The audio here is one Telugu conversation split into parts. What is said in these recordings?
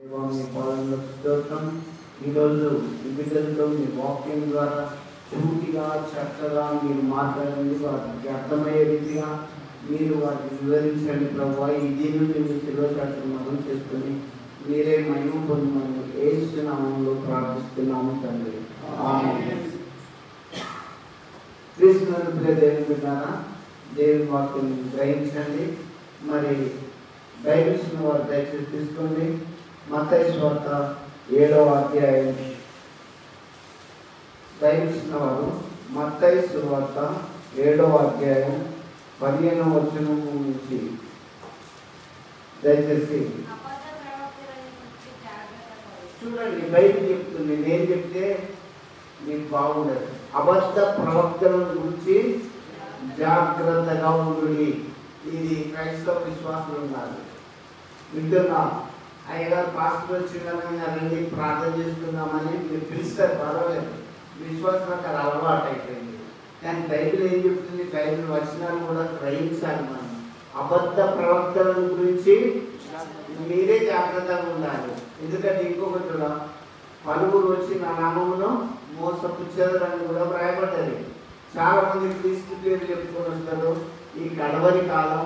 మీ పాలనలో స్తోత్రం. ఈరోజు ఈ బిడ్డలతో మీ వాక్యం ద్వారా సూటిగా చక్కగా మీరు మాట్లాడండి, వారికి అర్థమయ్యే రీతిగా మీరు వారికి వివరించండి ప్రభావ. ఈ దీని నుండి మీ తెలియచాటు మనం చేసుకుని మీరే మహిమ పొందమని యేసు నామములో ప్రార్థిస్తున్నాము తండ్రి. ఆమేన్. దేవుని బిడ్డారా, దేవుని వాక్యం గ్రహించండి. మరి బైబిల్స్ వారు దయచేసి తీసుకోండి. మత్తయి సువార్త 7వ అధ్యాయం. బైబిల్స్ వారు మత్తయి సువార్త 7వ అధ్యాయం 15వ వచనం నుంచి దయచేసి చూడండి. బైబిల్ చెప్తుంది, నేను చెప్తే మీకు బాగుండదు. అబద్ధ ప్రవక్తల గురించి జాగ్రత్తగా ఉండు. ఇది క్రైస్తవ విశ్వాసులు ఉన్నారు. వింటున్నా అయ్యగారు పాస్టర్ వచ్చిందనగా రండి ప్రార్థన చేసుకుందామని మీరు పిలుస్తారు, పర్వాలేదు. విశ్వాసులకు అది అలవాటు అయిపోయింది. కానీ బైబిల్ ఏం చెప్తుంది? బైబిల్ వచనాలు కూడా గ్రహించాలి మనం. అబద్ధ ప్రవక్తల గురించి మీరే జాగ్రత్తగా ఉండాలి. ఎందుకంటే ఇంకొకటి కూడా, పలువురు వచ్చి నా నామమును మోసపుచ్చేదని కూడా వ్రాయబడ్డది. చాలా మంది క్రీస్తు పేరు చెప్పుకొని వస్తారు. ఈ కడవరి కాలం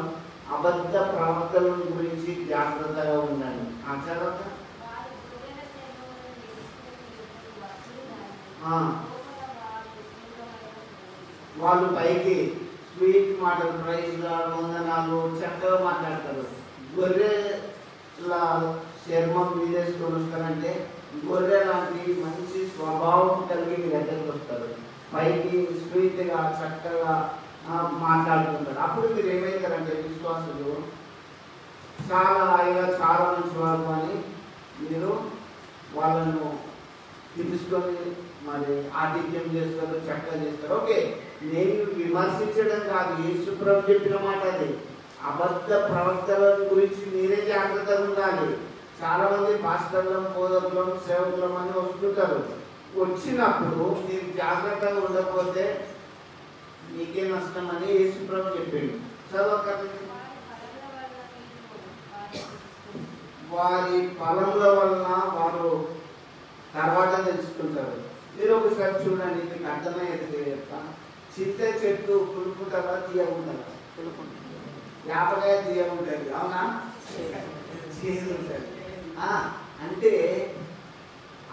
అబద్ధ ప్రవక్తల గురించి జాగ్రత్తగా ఉండాలి. ఆ తర్వాత వాళ్ళు పైకి స్వీట్ మాటలు, ప్రైజ్ వందనాలు చక్కగా మాట్లాడతారు. గొర్రెల చర్మం మీదేసుకొని వస్తారంటే గొర్రె లాంటి మంచి స్వభావం కలిగి మీ దగ్గరికి వస్తారు. పైకి స్వీట్గా చక్కగా మాట్లాడుతుంటారు. అప్పుడు మీరు ఏమవుతారంటే విశ్వాసులు చాలా హాయిగా చాలా మంచి వారు అని మీరు వాళ్ళను పిలుచుకొని మరి ఆతిథ్యం చేస్తారు, చక్కగా చేస్తారు. ఓకే, నేను విమర్శించడం కాదు, యేసు ప్రభు చెప్పిన మాట అది. అబద్ధ ప్రవక్తల గురించి మీరే జాగ్రత్తగా ఉండాలి. చాలా మంది పాస్టర్లం, బోధకులం, సేవకులం అని వస్తుంటారు. వచ్చినప్పుడు మీరు జాగ్రత్తగా ఉండకపోతే మీకే నష్టం అని యేసు ప్రభు చెప్పిండు. వారి ఫలముల వలన వారు తర్వాత తెలుసుకుంటారు. మీరు ఒకసారి చూడండి, మీకు అర్థమయ్యేది చెప్తా. చింత చెట్టు పులుపుంటారా తీయకుంటారా? యాపకాయ తీయకుంటుంది, అవునా? చేదు ఉంటుంది. అంటే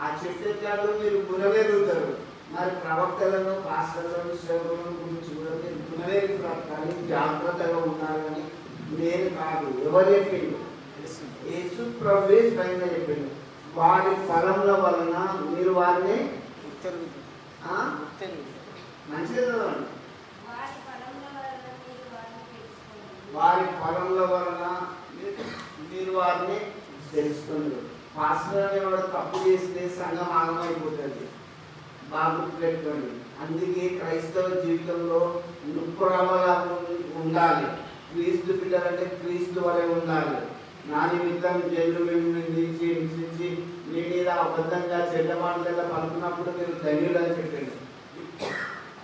ఆ చెట్టు కాదు మీరు గుణవేరుతారు. మరి ప్రవక్తలను, పాస్టర్లను, సేవకులను గురించి కూడా మీరు గుణవేరు ప్రవక్తలు జాగ్రత్తగా ఉండాలని నేను కాదు. ఎవరు చెప్పిండు? యేసు ప్రభువే స్వయంగా చెప్పిండు. వారి ఫలముల వలన మీరు వారిని మంచిగా చదవండి. వారి ఫలముల వలన మీరు వారిని తెలుసుకుంటారు. పాస్టర్ అనేవాడు తప్పు చేస్తే సంఘం ఆగమైపోతుంది. బాగా పెట్టుకోండి. అందుకే క్రైస్తవ జీవితంలో నుప్పురవలా ఉండాలి. క్రీస్తు బిడ్డలంటే క్రీస్తు వలె ఉండాలి. నా నిమిత్తం జైలు నిలిచి హింసించి మీ మీద అబద్ధంగా చెడ్డ మాటల పలుకున్నప్పుడు మీరు ధన్యులు అని చెప్పండి.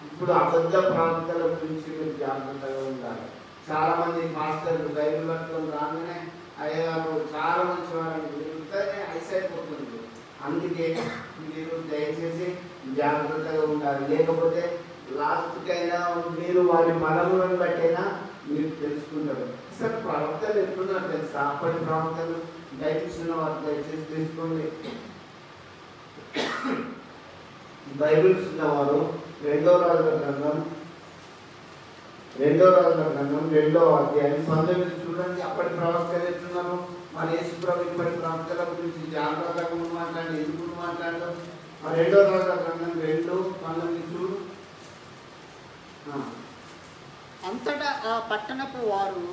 ఇప్పుడు అబద్ధ ప్రవక్తల గురించి మీరు జాగ్రత్తగా ఉండాలి. చాలా మంది మాస్టర్లు బైబిల్ పట్టుకొని రాగానే అయ్యగారు చాలా మంచి వారంటే ఐసైపోతుంది. అందుకే మీరు దయచేసి జాగ్రత్తగా ఉండాలి. లేకపోతే లాస్ట్కైనా మీరు వారి బలములను బట్టైనా మీరు తెలుసుకుంటారు. సార్ ప్రవక్తలు ఎట్లున్నారు తెలుసా? అప్పటి ప్రవక్తలు దయచేసిన వారు దయచేసి తెలుసుకోండి. బైబిల్స్ ఉన్నవారు 2వ రాజుల గ్రంథం 2వ అధ్యాయం 19 చూడండి. అప్పటి ప్రవక్తలు ఎట్లున్నారు? మన యేసు ప్రభు ఇప్పటి ప్రవక్తల గురించి జాగ్రత్తగా మాట్లాడి ఎందుకు మాట్లాడతాం? 2వ రాజుల గ్రంథం 2:19 చూడు. అంతటా ఆ పట్టణపు వారు,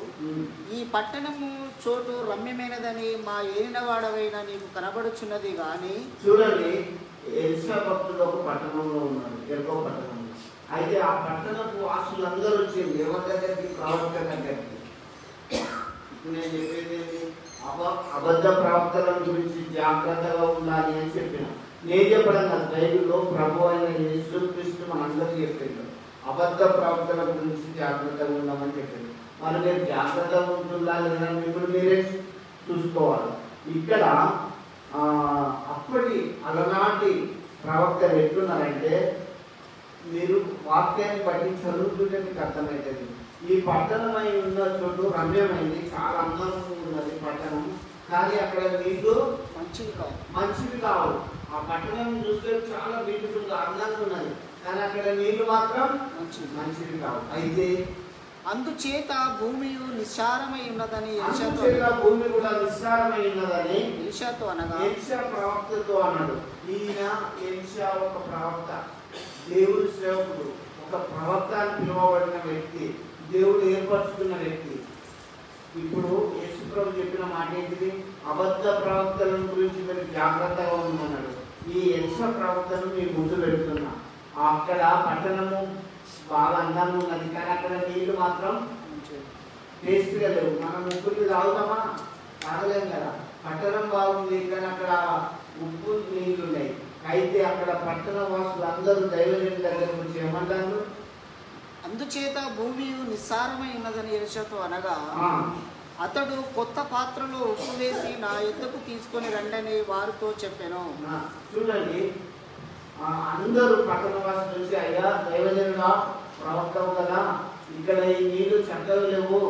ఈ పట్టణము చోటు రమ్యమైనదని మా ఏలినవాడవైన నీకు కనబడుచున్నది కానీ. చూడండి, ఎలిషా భక్తుడు ఒక పట్టణంలో ఉన్నాడు, ఎరుకో పట్టణంలో. అయితే ఆ పట్టణపు వాసులందరూ వచ్చింది ఎవరి దగ్గరికి? ప్రవక్త దగ్గరికి. ఇప్పుడు నేను చెప్పేది అబద్ధ ప్రవక్తల గురించి జాగ్రత్తగా ఉండాలి అని చెప్పిన. నేను చెప్పడం కాదు, బైబిల్లో ప్రభు అయిన యేసుక్రీస్తు మనందరికీ చెప్పిండు అబద్ధ ప్రవక్తల గురించి జాగ్రత్తగా ఉందామని చెప్పింది. మరి మీరు జాగ్రత్తగా ఉంటుందా లేదా ఇప్పుడు మీరే చూసుకోవాలి. ఇక్కడ అప్పటి అలనాటి ప్రవక్తలు ఎట్లున్నారంటే మీరు వాక్యాన్ని బట్టి చదువుతుంటే మీకు అర్థమవుతుంది. ఈ పట్టణమై ఉన్న చోటు రమ్యమైంది, చాలా అందంగా ఉన్నది పట్టణం, కానీ అక్కడ నీళ్లు మంచివి కావు. ఆ పట్టణం చూస్తే చాలా బ్యూటిఫుల్గా అందంగా ఉన్నది, కానీ అక్కడ నీళ్లు మాత్రం మంచివి కావు. అయితే అందుచేత భూమి నిస్సారమై ఉన్నదని భూమి కూడా నిస్సారమై ఉన్నదని ఎలీషాతో అనగా ఎలీషా ప్రవక్తతో అన్నాడు. ఈయన ఎలీషా ఒక ప్రవక్త, దేవుడి సేవకుడు, ఒక ప్రవక్త అని పిలువబడిన వ్యక్తి, దేవుడు ఏర్పరచుకున్న వ్యక్తి. ఇప్పుడు యేసుప్రభు చెప్పిన మాట ఏంటిది? అబద్ధ ప్రవక్తల గురించి మీరు జాగ్రత్తగా ఉండమన్నాడు. ఈ ఎలీషా ప్రవక్తను మీరు ముందు పెడుతున్నా. అక్కడ పట్టణము బాగా అందంగా ఉన్నది, కానీ అక్కడ నీళ్లు మాత్రం టేస్ట్గా లేవు. మనం ఉప్పుకి తాగుతామా? తాగలేం కదా. పట్టణం బాగుంది, కానీ అక్కడ ఉప్పు నీళ్లు ఉన్నాయి. అయితే అక్కడ పట్టణ వాసులు అందరూ దైవజనుల దగ్గర నుంచి ఏమంటారు? అందుచేత భూమి నిస్సారమై ఉన్నదని ఎలీషాతో అనగా అతడు కొత్త పాత్రలో ఉప్పు వేసి నా ఎద్దకు తీసుకొని రండని వారితో చెప్పాను. చూడండి, అందరూ పట్టణ వాసుల నుంచి అయ్యా దైవజనుడా ప్రవక్తవు కదా, ఇక్కడ ఈ నీళ్లు చక్కగా లేవు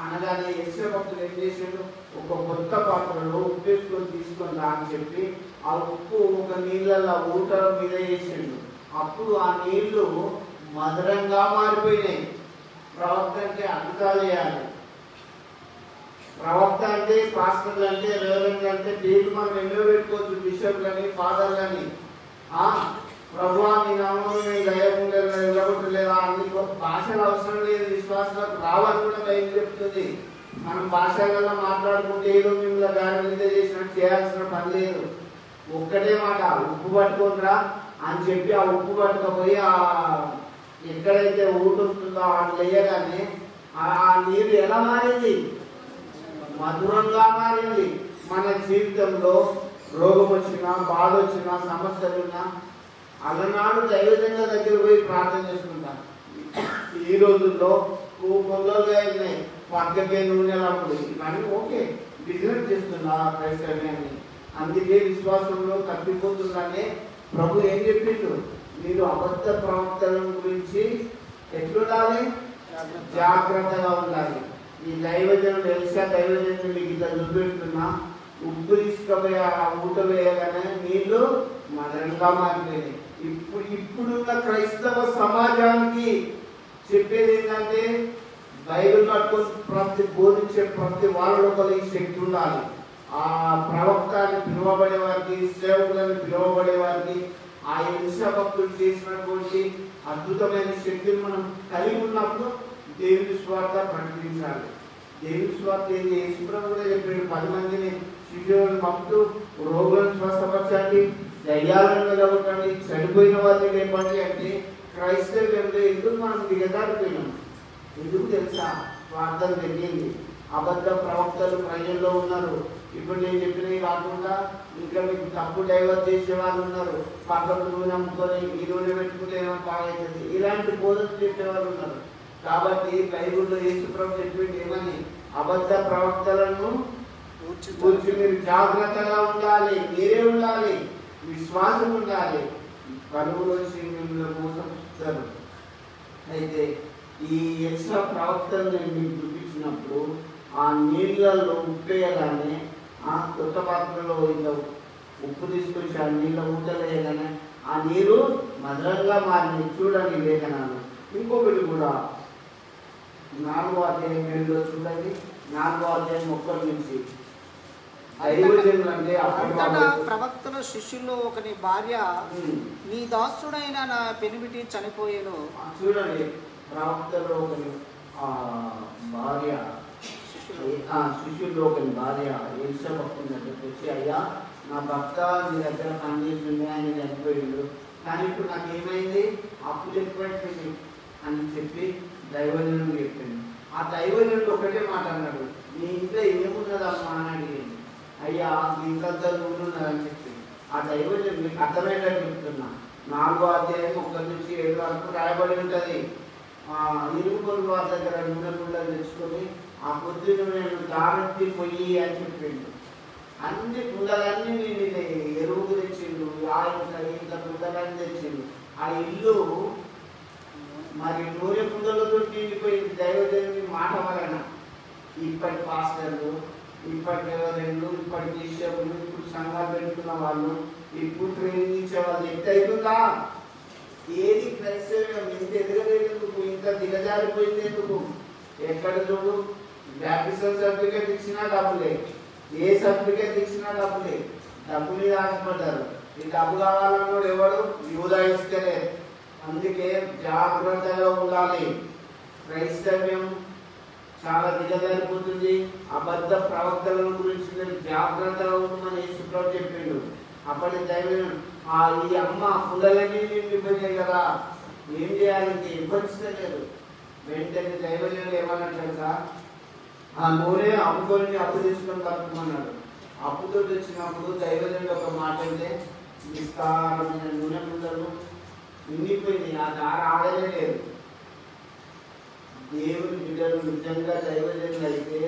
అనగానే ఎలీషా భక్తులు ఏం చేశాడు? ఒక కొత్త పాత్రలో ఉప్పు వేసుకొని తీసుకొని రా అని చెప్పి ఆ ఉప్పు ఒక నీళ్ళల్లో ఊట మీద వేసాడు. అప్పుడు ఆ నీళ్లు మధురంగా మారిపోయినాయి. ప్రవక్త అంటే అద్భుతాలు చేయాలి. ప్రవక్త అంటే పాస్టర్లు అంటే రెవరెండ్ అంటే పేర్లు మనం ఎన్నో పెట్టుకోవచ్చు, బిషప్లని ఫాదర్లని. ప్రభువా నీ నామమున నీ దయముండేలా నిలబొట్టలేదా అన్ని భాషలు అవసరం లేదు, విశ్వాసాలకు రావాలని కూడా బైబిల్ చెప్తుంది. మనం భాషలలో మాట్లాడుకుంటే ఏదో మిమ్మల్ని దాని మీద చేసినట్టు చేయాల్సిన పని లేదు. ఒక్కటే మాట, ఉప్పు పట్టుకుంటారా అని చెప్పి ఆ ఉప్పు పట్టుకపోయి ఎక్కడైతే ఊట ఉంటుందో వాళ్ళు వేయగానే ఆ నీరు ఎలా మారింది? మధురంగా మారింది. మన జీవితంలో రోగం వచ్చినా, బాధ వచ్చినా, సమస్యలున్నా అలనాడు దైవజనుల దగ్గర పోయి ప్రార్థన చేసుకుంటాం. ఈ రోజుల్లో కొందరుగా ఉన్నాయి పక్కకే నూనెలప్పుడు ఇవన్నీ ఓకే, బిజినెస్ చేస్తున్నా క్రైస్తవ్యాన్ని అని. అందుకే విశ్వాసంలో తప్పిపోతుందనే ప్రభు ఏం చెప్పిండు? మీరు అబద్ధ ప్రవక్తల గురించి ఎట్లుండాలి? జాగ్రత్తగా ఉండాలి. ఈ దైవజనుడు ఎలీషా దైవజనుడు మీకు ఇట్లా చూపెడుతున్నా, ఉప్పు తీసుకుపోయి ఆ ఊట వేయగానే నీళ్లు మధురంగా మారిపోయినాయి. ఇప్పుడున్న క్రైస్తవ సమాజానికి చెప్పేది ఏంటంటే బైబిల్ పట్టుకొని బోధించే ప్రతి వాళ్ళలో కలిగి శక్తి ఉండాలి. ఆ ప్రవక్తని పిలువబడే వారికి, సేవకులని పిలువబడే వారికి ఆ ఎలీషా భక్తులు చేసినటువంటి అద్భుతమైన శక్తిని మనం కలిగి ఉన్నప్పుడు దేవుని స్వార్థ ప్రకటించాలి. దేవుని స్వార్థ ఏంటి? యేసుప్రభు కూడా చెప్పాడు, 10 మందిని శిష్యులను పంపుతూ రోగులను స్వస్థపరచండి, దయ్యాలను నిలబొట్టండి, చనిపోయిన వారిని లేపండి అంటే క్రైస్తవ్యంలో ఎందుకు మనం దిగజారిపోయినాం? ఎందుకు తెలుసా? స్వార్థం జరిగింది. అబద్ధ ప్రవక్తలు ప్రజల్లో ఉన్నారు. ఇప్పుడు నేను చెప్పినవి కాకుండా ఇంకా మీకు తప్పు డైవర్ట్ చేసే వాళ్ళు ఉన్నారు. పక్కకు నూనె అమ్ముకొని ఈ నూనె పెట్టుకుంటే ఏమో బాగవుతుంది, ఇలాంటి బోధనలు చెప్పేవాళ్ళు ఉన్నారు. కాబట్టి బైబిల్లో యేసుప్రభు చెప్పింది ఏమని? అబద్ధ ప్రవక్తలను గురించి మీరు జాగ్రత్తగా ఉండాలి, మీరే ఉండాలి, విశ్వాసం ఉండాలి. కలుగులో మిమ్మల్ని మోసపుస్తారు. అయితే ఈ ఎలీషా ప్రవక్తను నేను మీకు చూపించినప్పుడు ఆ నీళ్ళల్లో ఉప్పేయగానే ఆ కొత్త పాత్రలో ఇంకా ఉప్పు తీసుకొచ్చి ఆ నీళ్ళ ఊటలేయగానే ఆ నీరు మధురంగా మారింది. చూడండి లేఖనాలు. ఇంకొకటి కూడా 4వ అధ్యాయం 7లో చూడండి. 4వ అధ్యాయం 1 నుంచి ప్రవక్తల శిష్యుల్లో ఒకని భార్య నీ దాసుడైన నా పెనిమిటి చనిపోయేను. చూడండి, ప్రవక్తలో ఒకని భార్య, శిష్యుల్లో ఒకని భార్య ఎలీషా భక్తుని దగ్గరికి వచ్చి, అయ్యా నా భర్త నీ దగ్గర పనిచేస్తుంది, ఆయన చనిపోయిండు, కానీ ఇప్పుడు నాకు ఏమైంది? అప్పు చెప్పబట్టింది అని చెప్పి దైవజనుడు చెప్పింది. ఆ దైవజనుడు ఒకటే మాట అన్నాడు, నీ ఇంట్లో ఏమున్నదమ్మా అని అడిగింది. అయ్యా మీ ఇంట్లో నూనె ఉన్నదని చెప్పింది. ఆ దైవజనుడు మీకు అర్థమయ్యేటట్టు చెప్తున్నా, 4వ అధ్యాయం 1 నుంచి 7 వరకు రాయబడి ఉంటుంది. ఇరుగు పొరుగు వారి దగ్గర నూనె గుండలు తెచ్చుకొని ఆ పొద్దున్న నేను దారెత్తి పొయ్యి అని చెప్పిండు. అన్ని కుండలన్నీ నేను ఎరువు తెచ్చిండు, ఇంత కుండలన్నీ తెచ్చిండు. ఆ ఇల్లు మరి నూనె కుండలతో నిండిపోయింది దైవదేవుని మాట వలన. ఇప్పటి పాస్టర్లు, ఇప్పటి రెవరెండ్లు, ఇప్పటి బిషప్లు, ఇప్పుడు సంఘాలు పెట్టుకున్న వాళ్ళు, ఇప్పుడు ట్రైనింగ్ ఇచ్చే వాళ్ళు ఎంత అవుతుందా? ఏది క్రైస్తవ్యం ఇంత ఎదగలేందుకు, ఇంత దిగజారిపోయింది ఎందుకు? ఎక్కడ చూడు బ్యాప్టిజం సర్టిఫికేట్ ఇచ్చినా డబ్బులే, ఏ సర్టిఫికేట్ ఇచ్చినా డబ్బులే, డబ్బు మీద ఆశపడ్డారు. ఈ డబ్బు కావాలన్నాడు ఎవడు? యూదా ఇస్తలే. అందుకే జాగ్రత్తగా ఉండాలి. క్రైస్తవ్యం చాలా దిగజారిపోతుంది. అబద్ధ ప్రవక్తల గురించి మీరు జాగ్రత్తగా ఉండమని యేసుప్రభు చెప్పిండు. అప్పటి దైవం ఈ అమ్మ పుల్లలన్నీ నిండిపోయాయి కదా, ఏం చేయాలంటే ఇబ్బందిస్తలేదు. వెంటనే దైవజనులు ఏమన్నాడు తెలుసా? ఆ నూనె అమ్ముకొని అప్పు తీసుకొని తప్పుమన్నాడు. అప్పుతో తెచ్చినప్పుడు దైవజనుడు ఒక మాట అంటే, విస్తారమైన నూనె పుల్లలు నిండిపోయింది, ఆ దార ఆడలే లేదు. దేవుని బిడ్డలు నిజంగా దైవజనులు అయితే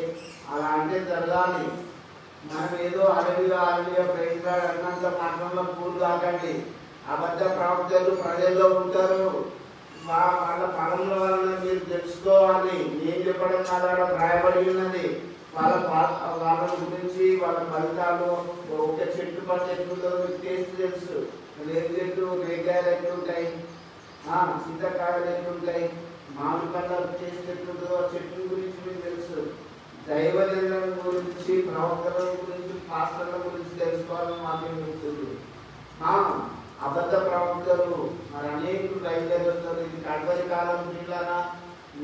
అలా అంటే జరగాలి. మనం ఏదో అడవిగా ప్రయత్నాలు అన్నంత మాత్రంలో పూలు కాకండి. అబద్ధ ప్రవక్తలు ప్రజల్లో ఉంటారు. వాళ్ళ పనుల వలన మీరు తెలుసుకోవాలి. నేను చెప్పడం అలా రాయబడి ఉన్నది. వాళ్ళ గురించి వాళ్ళ ఫలితాలు. ఒక చెట్టు పట్టు ఎట్లుందో మీకు టేస్ట్ తెలుసు. రేగు రేగాయలు ఎట్లుంటాయి, చింతకాయలు ఎట్లుంటాయి, మామిడి పండ్ల టేస్ట్ ఎట్లుంటుందో ఆ చెట్టు గురించి మీకు తెలుసు. దైవజనుల గురించి, ప్రవక్తల గురించి, పాస్టర్ల గురించి తెలుసుకోవాలని మాకేం చెప్తుంది. అబద్ధ ప్రవక్తలు మరి అనేకులు బయలుదేరుస్తారు. ఇది కడవరి కాలం పిల్లనా,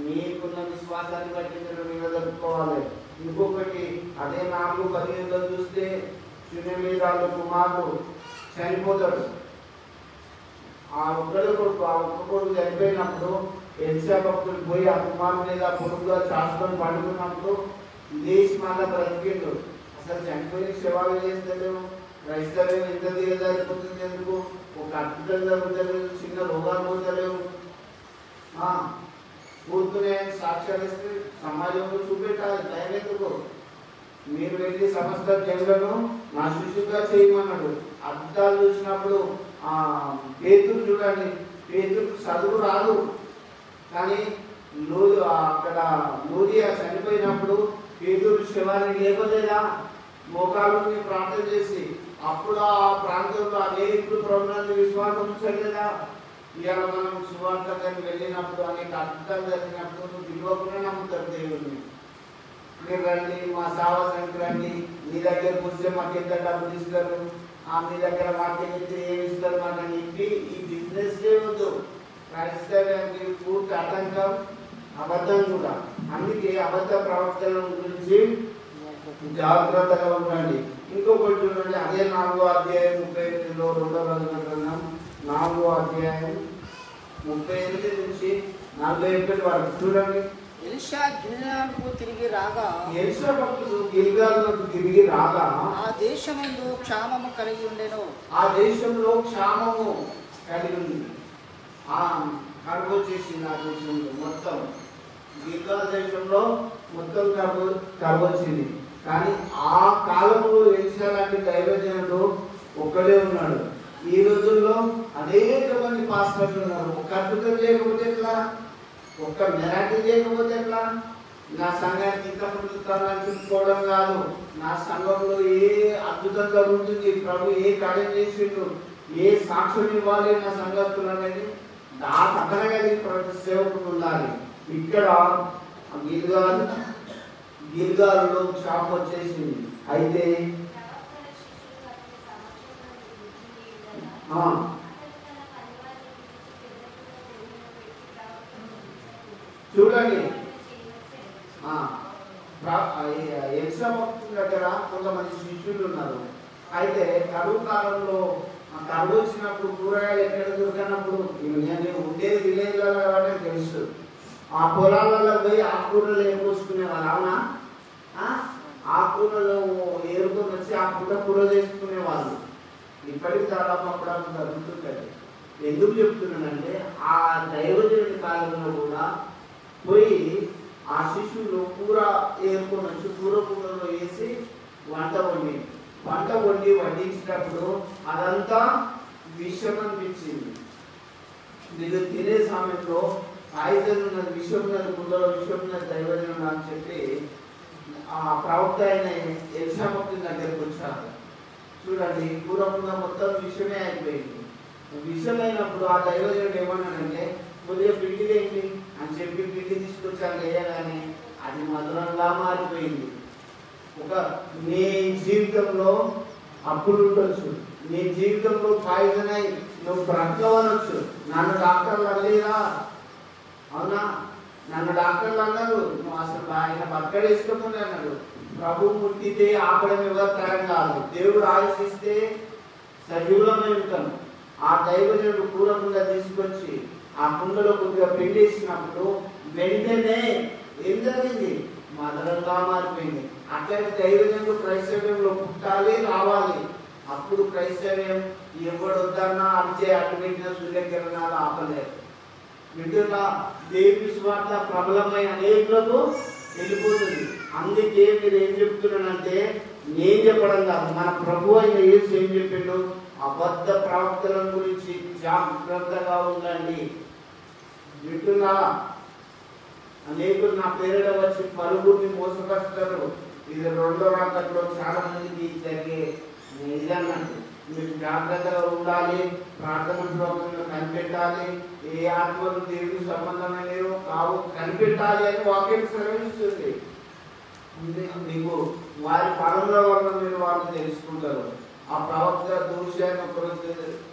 మీకున్న విశ్వాసాన్ని బట్టి మీరు నిలదొక్కుకోవాలి. ఇంకొకటి అదే 4:15 చూస్తే శూన్యమీరాలు కుమారుడు చనిపోతాడు. ఆ ఒక్క కొడుకు చనిపోయినప్పుడు ఎలిషా భక్తులు పోయి ఆ కుమారుడు మీద పొడుగుగా చాసుకొని పండుకున్నప్పుడు లేచి మళ్ళా బ్రతికిండు. అసలు చనిపోయిన సేవలు చేస్తలేవు. క్రైస్తవ్యం ఎంత దిగజారిపోతుంది ఎందుకు? ఒక అద్భుతం జరుగుతలేదు, చిన్న రోగాలు పోతలేవు. కూర్చునే సాక్ష్యాలు ఇస్తే సమాజంలో చూపెట్టాలి. టైం ఎందుకు? మీరు వెళ్ళి సమస్త జనులను నా శిష్యుగా చేయమన్నాడు. అద్భుతాలు చూసినప్పుడు పేతురు చూడండి, పేతురు చదువు రాదు, కానీ అక్కడ లూదియా చనిపోయినప్పుడు పేతురు శవాన్ని లేపలేదా? మోకాళ్ళని ప్రార్థన చేసి అప్పుడు ఆ ప్రాంతంలో అనేకులు ప్రభువునందు విశ్వాసం ఉంచలేదా? ఇవాళ మనం సువార్తకి వెళ్ళినప్పుడు అనేక అద్భుతాలు జరిగినప్పుడు విలువకుండా నమ్ముతారు దేవుడిని. మీరు రండి, మా సావాసానికి రండి, మీ దగ్గరకు వస్తే మాకు ఎంత డబ్బులు ఇస్తారు, మీ దగ్గర మాకేం ఇస్తే ఏమి ఇస్తారు మాకు చెప్పి ఈ బిజినెస్ వద్దు. క్రైస్తవ్యానికి పూర్తి ఆటంకం, అబద్ధం కూడా. అందుకే అబద్ధ ప్రవర్తన గురించి జాగ్రత్తగా ఉండండి. ఇంకొకటి చూడండి, అదే 4వ అధ్యాయం 38లో 2వ గ్రంథం 4వ అధ్యాయం 38 నుంచి 41 వరకు చూడండి. ఎలీషా గిల్గాలుకు తిరిగి రాగా, ఎలీషా భక్తుడు గిల్గాలుకు తిరిగి రాగా ఆ దేశమందు క్షామము కలిగి ఉండెను. ఆ దేశంలో క్షామము కలిగి ఉంది. కరువు వచ్చేసింది ఆ దేశంలో మొత్తం. గిల్గాల్ దేశంలో మొత్తం కరువు వచ్చింది. కానీ ఆ కాలంలో ఎలీషా లాంటి దైవజనుడు ఒక్కడే ఉన్నాడు. ఈ రోజుల్లో అనేక మంది పాస్టర్లు ఉన్నారు. ఒక అద్భుతం చేయకపోతే ఎట్లా? ఒక్క మెరాకిల్ చేయకపోతే ఎట్లా? నా సంఘానికి ఇంత ముందుతానని చెప్పుకోవడం కాదు, నా సంఘంలో ఏ అద్భుతం జరుగుతుంది, ప్రభు ఏ కార్యం చేసిండు, ఏ సాక్ష్యం ఇవ్వాలి నా సంఘస్థులు అనేది ఆ పక్కన కలిగి ప్రతి సేవకుడు ఉండాలి. ఇక్కడ గిల్గాలులో షాప్ వచ్చేసింది. అయితే చూడండి, ఎలిషా భక్తుల దగ్గర కొంతమంది శిష్యులు ఉన్నారు. అయితే కరువు కాలంలో కరువు వచ్చినప్పుడు కూరగాయలు ఎక్కడ దొరికినప్పుడు నేను ఉండేది విలేజ్లో కాబట్టి తెలుసు. ఆ పొలాలలో పోయి ఆకుకూరలు ఏరుకోసుకునేవాళ్ళు. అవునా? ఆకుకూరలు ఏరుకొని వచ్చి ఆ కూర చేసుకునేవాళ్ళు. ఇప్పటికి దాదాపు అప్పుడు జరుగుతుంటుంది. ఎందుకు చెప్తున్నానంటే ఆ దైవజనుడి కాలంలో కూడా పోయి ఆ శిష్యులు కూర ఏరుకొని వచ్చి కూరలో వేసి వంట వండి వంట వడ్డించినప్పుడు అదంతా విషం అనిపించింది. వీళ్ళు తినే సమయంలో పాయిజన్ ఉన్నది, విషం ఉన్నది, కుండలో విషం ఉన్నది, దైవజనుడు అని చెప్పి ఆ ప్రవక్త అయిన ఎలీషా భక్తుని దగ్గరకు వచ్చారు. చూడండి, కూర ఉన్న మొత్తం విషమే అయిపోయింది. విషమైనప్పుడు ఆ దైవజనుడు ఏమన్నాడంటే కొద్దిగా పిండి వేయండి అని చెప్పి పిండి తీసుకొచ్చాను వేయగానే అది మధురంగా మారిపోయింది. నీ జీవితంలో అప్పుడు ఉండొచ్చు, నీ జీవితంలో పాయిజన్ అయి నువ్వు బ్రతకవనొచ్చు. నన్ను డాక్టర్లు అనలేదా? అవునా, నన్ను డాక్టర్లు అన్నారు, నువ్వు అసలు ఆయన బతకడేసుకోమని అన్నాడు. ప్రభు ముట్టితే ఆపడం ఎవరు తరం కాదు. దేవుడు ఆలోచిస్తే సజీవులమై ఉంటాం. ఆ దైవజనుడు కూర కుండ తీసుకొచ్చి ఆ కుండలో కొద్దిగా పిండేసినప్పుడు వెంటనే ఏం జరిగింది? మధురంగా మారిపోయింది. అట్లాంటి దైవజనుడు క్రైస్తవ్యంలో పుట్టాలి, రావాలి. అప్పుడు క్రైస్తవ్యం ఎవడు వద్దన్నా అడిచే అడ్డుపెట్టిన సూర్యకిరణాలు ఆపలేదు. వింటున్నా, దేవుని స్వార్థ ప్రబలమైన అనేకులకు వెళ్ళిపోతుంది. అందుకే మీరు ఏం చెప్తున్నానంటే నేను చెప్పడం కాదు, మన ప్రభు అయిన యేసు ఏం చెప్పిండు? అబద్ధ ప్రవక్తల గురించి జాగ్రత్తగా ఉండండి. వింటున్నా, అనేకులు నా పేరులో వచ్చి పలుగురిని మోసపరుస్తారు. ఇది రెండో రాకట్లో చాలా మందికి జరిగే ఇదన్నట్టు. మీరు జాగ్రత్తగా ఉండాలి, ప్రార్థన శ్లోకంలో కనిపెట్టాలి. ఏ ఆత్మలు దేవునికి సంబంధమైనవో కావు కనిపెట్టాలి అని వాక్యం శ్రమిస్తుంది. మీకు వారి పరంలో వల్ల మీరు వాళ్ళు తెలుసుకుంటారు. ఆ ప్రవక్త దూషాన్ని ఒకరు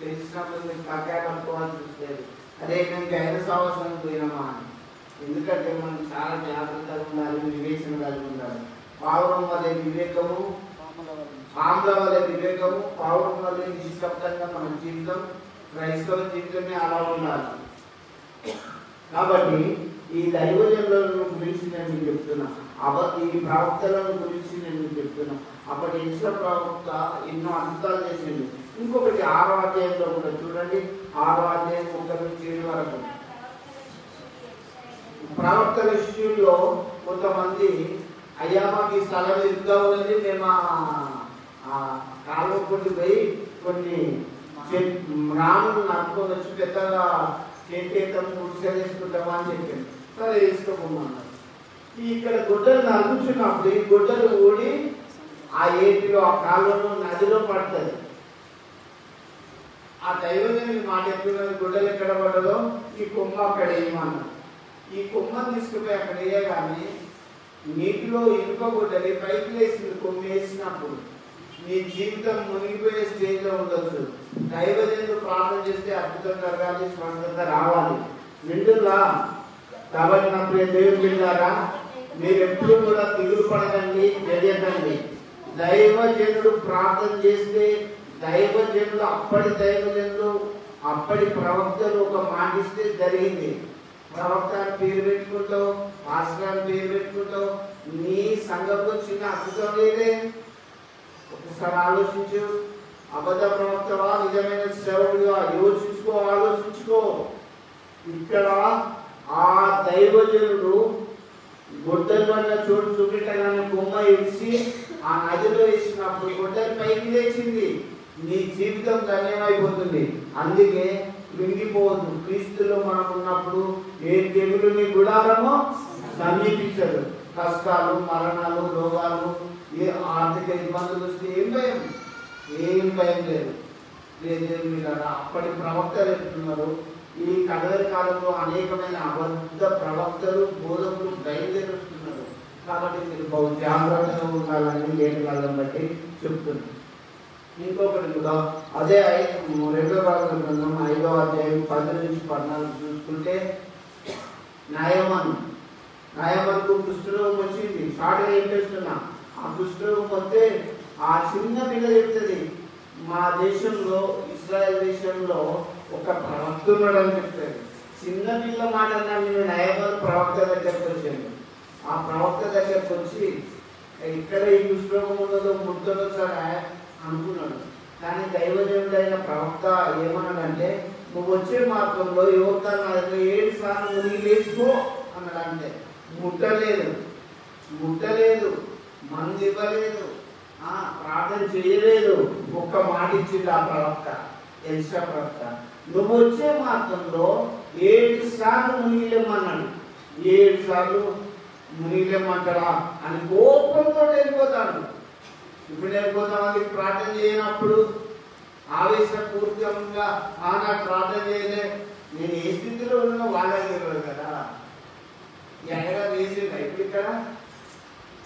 తెలిసినప్పుడు మీరు కట్టాలనుకోవాల్సి వస్తుంది. అదే మేము గైన సావసరం పోయినామా అని. ఎందుకంటే మనం చాలా జాగ్రత్తగా ఉండాలి, వివేచన కలిగి ఉండాలి. పావురం వల్లే వివేకము, ఆమ్ల వల్లే వివేకము, పావురం వల్లే నిశ్శబ్దంగా మన జీవితం, క్రైస్తవ జీవితమే అలా ఉండాలి. కాబట్టి ఈ దైవజనులను గురించి నేను మీకు చెప్తున్నా, ఈ ప్రవక్తలను గురించి నేను మీకు చెప్తున్నా. అప్పటి ఎలీషా ప్రవక్త ఎన్నో అద్భుతాలు చేసింది. ఇంకొకటి 6వ అధ్యాయంలో కూడా చూడండి, 6వ అధ్యాయం 1 నుంచి 7 వరకు. ప్రవక్తల శిష్యుల్లో కొంతమంది, అయ్యా మాకు ఈ స్థలం ఎదుగుగా ఉన్నది, మేము కాలువ కొట్టి పోయి కొన్ని రాములు నడుపుకొని వచ్చి పెద్దగా చేతం వేసుకుంటామా అని చెప్పాను. సరే వేసుకోమన్నారు. ఇక్కడ గుడ్డలు నడుపుచున్నప్పుడు ఈ గుడ్డలు ఊడి ఆ ఏటిలో, ఆ కాలంలో, నదిలో పడుతుంది. ఆ దైవజనుడి మాట ఎత్తున్నది, గుడ్డలు ఎక్కడ పడదో ఈ కొమ్మ అక్కడ వేయమన్నారు. ఈ కొమ్మను తీసుకుపోయి అక్కడ వేయగానే నీటిలో ఇనుప గుడ్డలి పైకి వేసింది. కొమ్మ వేసినప్పుడు నీ జీవితం మునిగిపోయే స్టేజ్లో ఉండొచ్చు. దైవజనుడు ప్రార్థన చేస్తే అద్భుతం జరగాలి, స్వస్థత రావాలి. నిండులా. కాబట్టి నా ప్రియ దేవుని బిడ్డలారా, మీరు ఎప్పుడు కూడా దిగులు పడకండి, జడియకండి. దైవజనుడు ప్రార్థన చేస్తే దైవజనుడు, అప్పటి ప్రవక్తలు ఒక మాట ఇస్తే జరిగింది. ప్రవక్త పేరు పెట్టుకుంటావు, పాస్టర్ పేరు పెట్టుకుంటావు, నీ సంఘంలో చిన్న అద్భుతం లేదే. ఒకసారి ఆలోచించు. అబద్ధ ప్రవక్తవా, నిజమైన సేవకుడిగా ఆలోచించుకో. ఇక్కడ ఆ దైవజనుడు గొడ్డలు అన్న చోటు చూపెట్టగానే కొమ్మ ఇడిచి ఆ నదిలో వేసినప్పుడు గొడ్డలు పైకి లేచింది. నీ జీవితం ధన్యమైపోతుంది. అందుకే కృంగిపోవద్దు. క్రీస్తులో మనం ఉన్నప్పుడు ఏ తెగులు నీ గుడారమో సమీపించదు. కష్టాలు, మరణాలు, రోగాలు, ఏ ఆర్థిక ఇబ్బందులు వస్తే ఏం భయం లేదు. మీరు అప్పటి ప్రవక్తలు చెప్తున్నారు. ఈ కడవరి కాలంలో అనేకమైన అబద్ధ ప్రవక్తలు, బోధకులు బయలుదేరుస్తున్నారు. కాబట్టి మీరు బహు జాగ్రత్తగా ఉండాలని లేని కాలం బట్టి చెప్తున్నారు. ఇంకొకటి కూడా అదే 2వ గ్రంథం 5వ అధ్యాయం 10 నుంచి 14 చూసుకుంటే, న్యాయమనుకు కుష్ఠరోగం వచ్చింది. షార్ట్గా ఏం చేస్తున్నా, ఆ కుష్ఠరోగం వస్తే ఆ చిన్న పిల్ల చెప్తుంది, మా దేశంలో, ఇస్రాయల్ దేశంలో ఒక ప్రవక్త ఉన్నాడని చెప్తాడు. చిన్న పిల్ల మాట నేను న్యాయమను ప్రవక్త దగ్గరకు వచ్చాను. ఆ ప్రవక్త దగ్గరకు వచ్చి ఇక్కడ ఈ కుష్ఠరోగం ఉన్నదో ముట్టదో సరే అనుకున్నాడు. కానీ దైవజనుడైన ప్రవక్త ఏమన్నాడంటే, నువ్వు వచ్చే మార్గంలో యువతను 7 సార్లు మునిగి లేచుకో అన్నాడు. అంటే ముట్టలేదు, మందు ఇవ్వలేదు, ప్రార్థన చేయలేదు. ఒక్క మాట ఇచ్చింది ఆ ప్రవక్త, ఎలీషా ప్రవక్త. నువ్వు వచ్చే మార్గంలో 7 సార్లు మునిగిలేమన్నాడు. 7 సార్లు మునిగిలేమంటారా అని కోపంతో వెళ్ళిపోతాడు. ఇప్పుడు వెళ్ళిపోతామని ప్రార్థన చేయనప్పుడు ఆవేశపూర్వకంగా నాకు ప్రార్థన చేయలే, నేను ఏ స్థితిలో ఉన్నా వాళ్ళకి తెలియదు కదా. ఎక్కడ వేసిందా ఇప్పుడు ఇక్కడ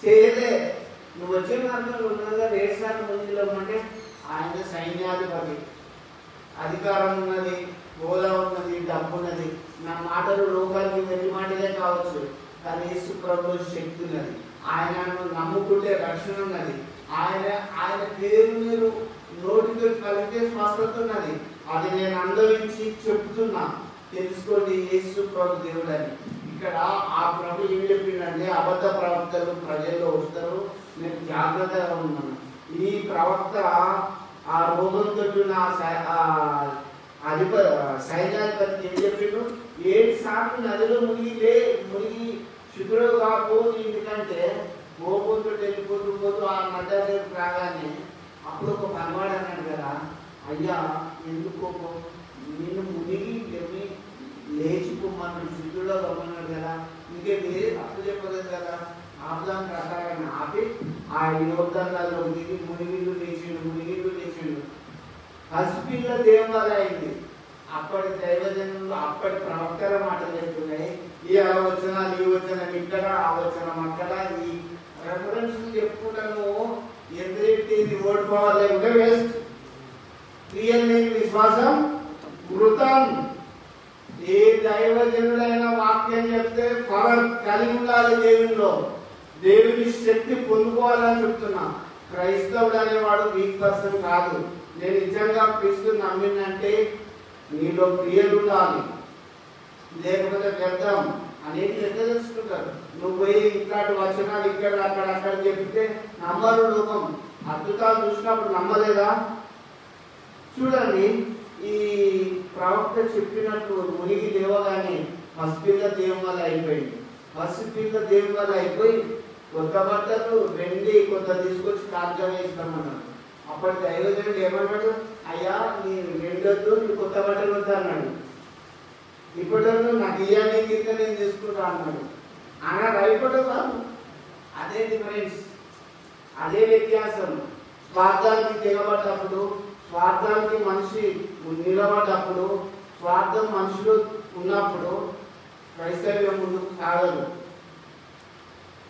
చేయలే. నువ్వు వచ్చే మార్గంలో ఉన్నదా 7 సార్లు మునిగిలేమంటే ఆయన సైన్యాధిపతి, అధికారం ఉన్నది, హోదా ఉన్నది, డబ్బు ఉన్నది. నా మాటలు లోకానికి వెళ్లి మాటలే కావచ్చు, కానీ యేసు ప్రభువు శక్తి ఉన్నది. ఆయనను నమ్ముకుంటే రక్షణ ఉన్నది. ఆయన పేరు మీరు నోటితో కలిగితే స్వస్థత ఉన్నది. అది నేను అనుభవించి చెప్తున్నా, తెలుసుకోండి యేసు ప్రభు దేవుడని. ఇక్కడ ఆ ప్రభు ఏం చెప్పిందంటే అబద్ధ ప్రవక్తలు ప్రజల్లో వస్తారు, నేను జాగ్రత్తగా ఉన్నాను. ఈ ప్రవక్త ఆ రోగంతో సైన్యాధిపతి ఏం చెప్పిండు, 7 సార్లు నదిలో మునిగి శుద్ధుడు కాకపోదు. ఎందుకంటే గోపోతు వెళ్ళిపోతూ ఆ నది దగ్గరికి రాగానే అప్పుడు ఒక పనివాడు అన్నాడు కదా, అయ్యా ఎందుకు నేను మునిగి లేచిపోమన్నాడు, శుద్ధుడు రమ్మన్నాడు కదా, ఇంకే వేరే తప్పు చెప్పలేదు కదా. ఆపుదాం ప్రకారాన్ని ఆపి ఆ యోధంలో దిగి మునిగిళ్ళు లేచిండు. పసిపిల్ల దేవాలయం అయింది. అప్పటి దైవజనులు అప్పటి ప్రవక్తల మాటలు చెప్తున్నాయి. ఈ ఆలోచన ఈ వచనం ఇక్కడ, ఆలోచన అక్కడ, ఈ రెఫరెన్స్ చెప్పుకుంటాను. ఎందుకంటే ఇది ఓడిపోవాలి లేకుంటే వేస్ట్. క్రియలు లేని విశ్వాసం మృతం. ఏ దైవజనుడైన వాక్యం చెప్తే ఫలం కలిగి ఉండాలి దేవునిలో, దేవుని శక్తి పొందుకోవాలని చెప్తున్నా. క్రైస్తవుడు అనేవాడు వీక్ పర్సన్ కాదు. నేను నిజంగా క్రీస్తు నమ్మినంటే నీలో క్రియలు ఉండాలి, లేకపోతే వ్యర్థం అనేది ఎంత తెలుసుకుంటారు. నువ్వు పోయి ఇట్లాంటి వచనాలు ఇక్కడ అక్కడ చెప్తే నమ్మరు లోకం. అద్భుతాలు చూసినప్పుడు నమ్మలేదా? చూడండి, ఈ ప్రవక్త చెప్పినట్టు మునిగి లేవగానే పసిపిల్ల దేవుని వల్ల అయిపోయింది. పసిపిల్ల దేవుని వల్ల అయిపోయి కొత్త బట్టలు వెండి కొంత తీసుకొచ్చి కార్యం వేస్తామన్నాడు. అప్పటి దైవజనుడు ఏమన్నాడు, అయ్యా నీ వెండొద్దు, నీ కొత్త బట్టలు వద్దు అన్నాడు. ఇప్పుడు నాకు ఇయ్యాన్ని కింద నేను తీసుకుంటా అన్నాడు. అన్నాడు అయిపోవడం కాదు. అదే డిఫరెన్స్, అదే వ్యత్యాసం. స్వార్థానికి తెగబడ్డప్పుడు, స్వార్థానికి మనిషి నిలబడ్డప్పుడు, స్వార్థం మనుషులు ఉన్నప్పుడు క్రైస్తవ్యం ముందుకు సాగదు.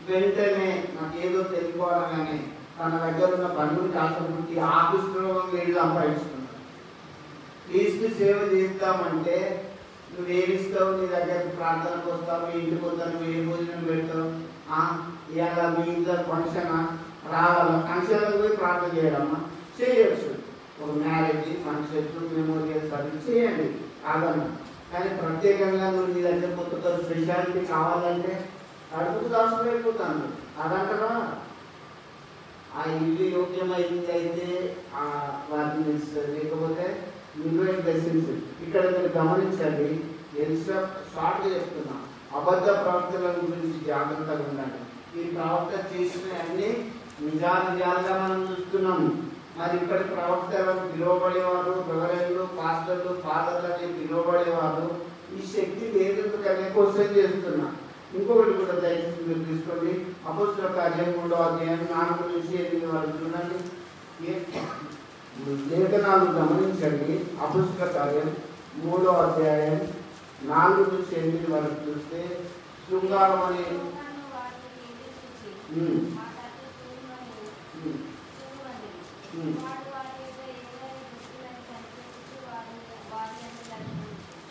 వెంటనే నాకేదో తెలుసుకోవాలనే తన దగ్గర ఉన్న బంధువులు కాకపోతే ఆఫీసులో వీళ్ళు సంపాదించుకున్నాడు. క్రీస్తు సేవ చేద్దామంటే నువ్వేమిస్తావు, నీ దగ్గరికి ప్రార్థనకు వస్తావు, ఇంటికి వస్తావు, నువ్వు ఏ భోజనం పెడతావు, ఇవాళ మీ ఇంట్లో ఫంక్షన్ రావాలా, ఫంక్షన్లకు పోయి ప్రార్థన చేయడమ్మా చేయొచ్చు. ఒక మ్యారేజ్ ఫంక్షన్స్ మెమోరియల్ సర్వీస్ చేయండి కాదన్నా. కానీ ప్రత్యేకంగా నువ్వు నీ దగ్గర కొత్త స్పెషాలిటీ కావాలంటే అడుగు దాచుకోలేకపోతాను అదంటరా. ఆ ఇల్లు యోగ్యమైంది అయితే వాటిని ఇస్తుంది, లేకపోతే నువ్వే బ్లెస్సింగ్స్. ఇక్కడ మీరు గమనించండి, షార్ట్గా చెప్తున్నా, అబద్ధ ప్రవక్తల గురించి జాగ్రత్తగా ఉండండి. ఈ ప్రవక్త చేసిన అన్ని నిజాలుగా మనం చూస్తున్నాము. మరి ఇక్కడ ప్రవక్త ఎవరు పిలువబడేవారు, గవర్నర్లు, పాస్టర్లు, ఫాదర్లు అని పిలువబడేవారు. ఈ శక్తి లేదనే క్వశ్చన్ చేస్తున్నా. ఇంకొకటి కూడా దయచేసి మీరు తీసుకోండి. అపోస్తలుల కార్యం 3వ అధ్యాయం 4 నుంచి 8 వరకు చూడండి. లేఖనాలు గమనించండి. అపోస్తలుల కార్యం 3వ అధ్యాయం 4 నుంచి 8 వరకు చూస్తే శృంగారం అనే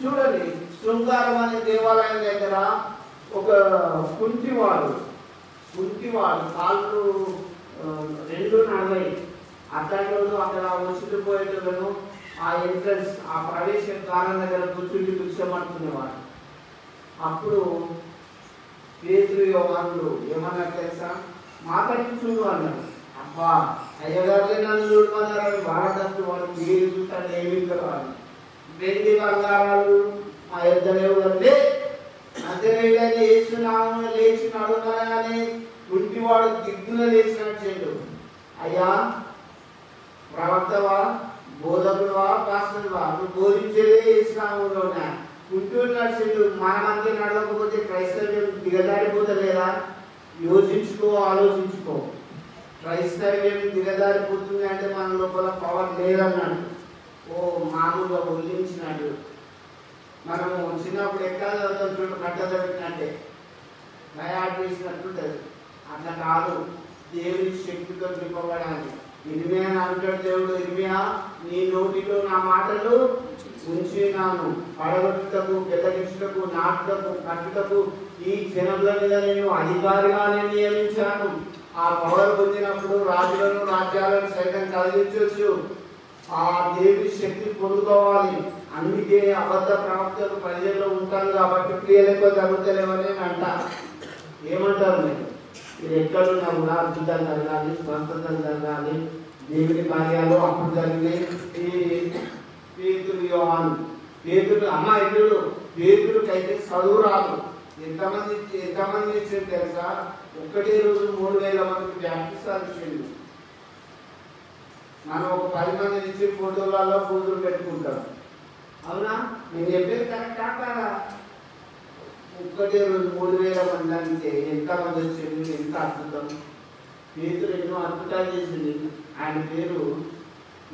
చూడండి, శృంగారం అనే దేవాలయం దగ్గర ఒక కుంటివాడు కాళ్ళు 2.40 అట్లాంటి అక్కడ వచ్చిపోయేటోళ్ళను ఆ ఎంట్రన్స్ ఆ ప్రవేశ ద్వారం దగ్గర కూర్చుండి భిక్షమంటునేవాడు. అప్పుడు పేతురు యోహానులు ఏమన్నా తెలుసా, మాట్లాడి చూడు అన్నాడు. అబ్బా అయ్యగారులే నన్ను చూడమన్నారని భారతస్తు వాడు మీరు చూస్తాడు ఏమి కావాలి, వెండి బంగారాలు మా ఇద్దరు అంటే అంతేగాని వేస్తున్నాము లేచి నడుమని గుంటివాడు దిగ్గున లేచినట్టు చేయడు. అయ్యా ప్రవక్తవా, బోధకుడువా, పాస్టర్వా, నువ్వు బోధించేదే ఇస్లాంలోనే గుంటూరు నడిచిండు. మనమంతా నడవకపోతే క్రైస్తవ్యం దిగజారిపోతలేదా? యోచించుకో, ఆలోచించుకో. క్రైస్తవ్యం దిగజారిపోతుంది అంటే మన లోపల పవర్ లేదన్నాడు. ఓ మామూలుగా వదిలించినాడు. మనము చిన్నప్పుడు ఎక్కడ చదువుతాం చూడు, కట్ట చదివినట్టే దయాడు వేసినట్టుంటది. అట్లా కాదు, దేవుని శక్తితో నింపబడాలి. ఇరిమియా అంటాడు దేవుడు, ఇరిమియా నీ నోటిలో నా మాటలు ఉంచినాను, పడగొట్టుటకు, పెద్దగించుటకు, నాటుటకు, కట్టుటకు ఈ జనముల మీద నేను అధికారిగా నియమించాను. ఆ పవర్ పొందినప్పుడు రాజులను, రాజ్యాలను సైతం కలిగించవచ్చు. ఆ దేవుని శక్తి పొందుకోవాలి. అందుకే అబద్ధ ప్రవక్తలు ప్రజల్లో ఉంటారు కాబట్టి క్రియలు ఎక్కువ జరుగుతలేవని అంట. ఏమంటారు మీరు? మీరు ఎక్కడున్నా కూడా అద్భుతాలు జరగాలి, స్వస్థతలు జరగాలి, దేవుని కార్యాలు అప్పుడు జరిగినాయి. ఈ పేతురు, యోహాను, పేతురు అమ్మాయిలు, పేతురుకైతే చదువు రాదు. ఎంతమంది ఇచ్చారు తెలుసా? ఒక్కటే రోజు 3000 మందికి బ్యాప్టిస్టాలు ఇచ్చిండు. మనం ఒక 10 మందిని ఇచ్చి ఫోటోలలో ఫోటోలు పెట్టుకుంటాం. అవునా? నేను చెప్పేది కరెక్టా కాదా? ఒక్కటే రోజు 3000 మంది అంటే ఎంతమంది వచ్చింది? ఎంత అద్భుతం! పేతురు ఎన్నో అద్భుతాలు చేసింది. ఆయన పేరు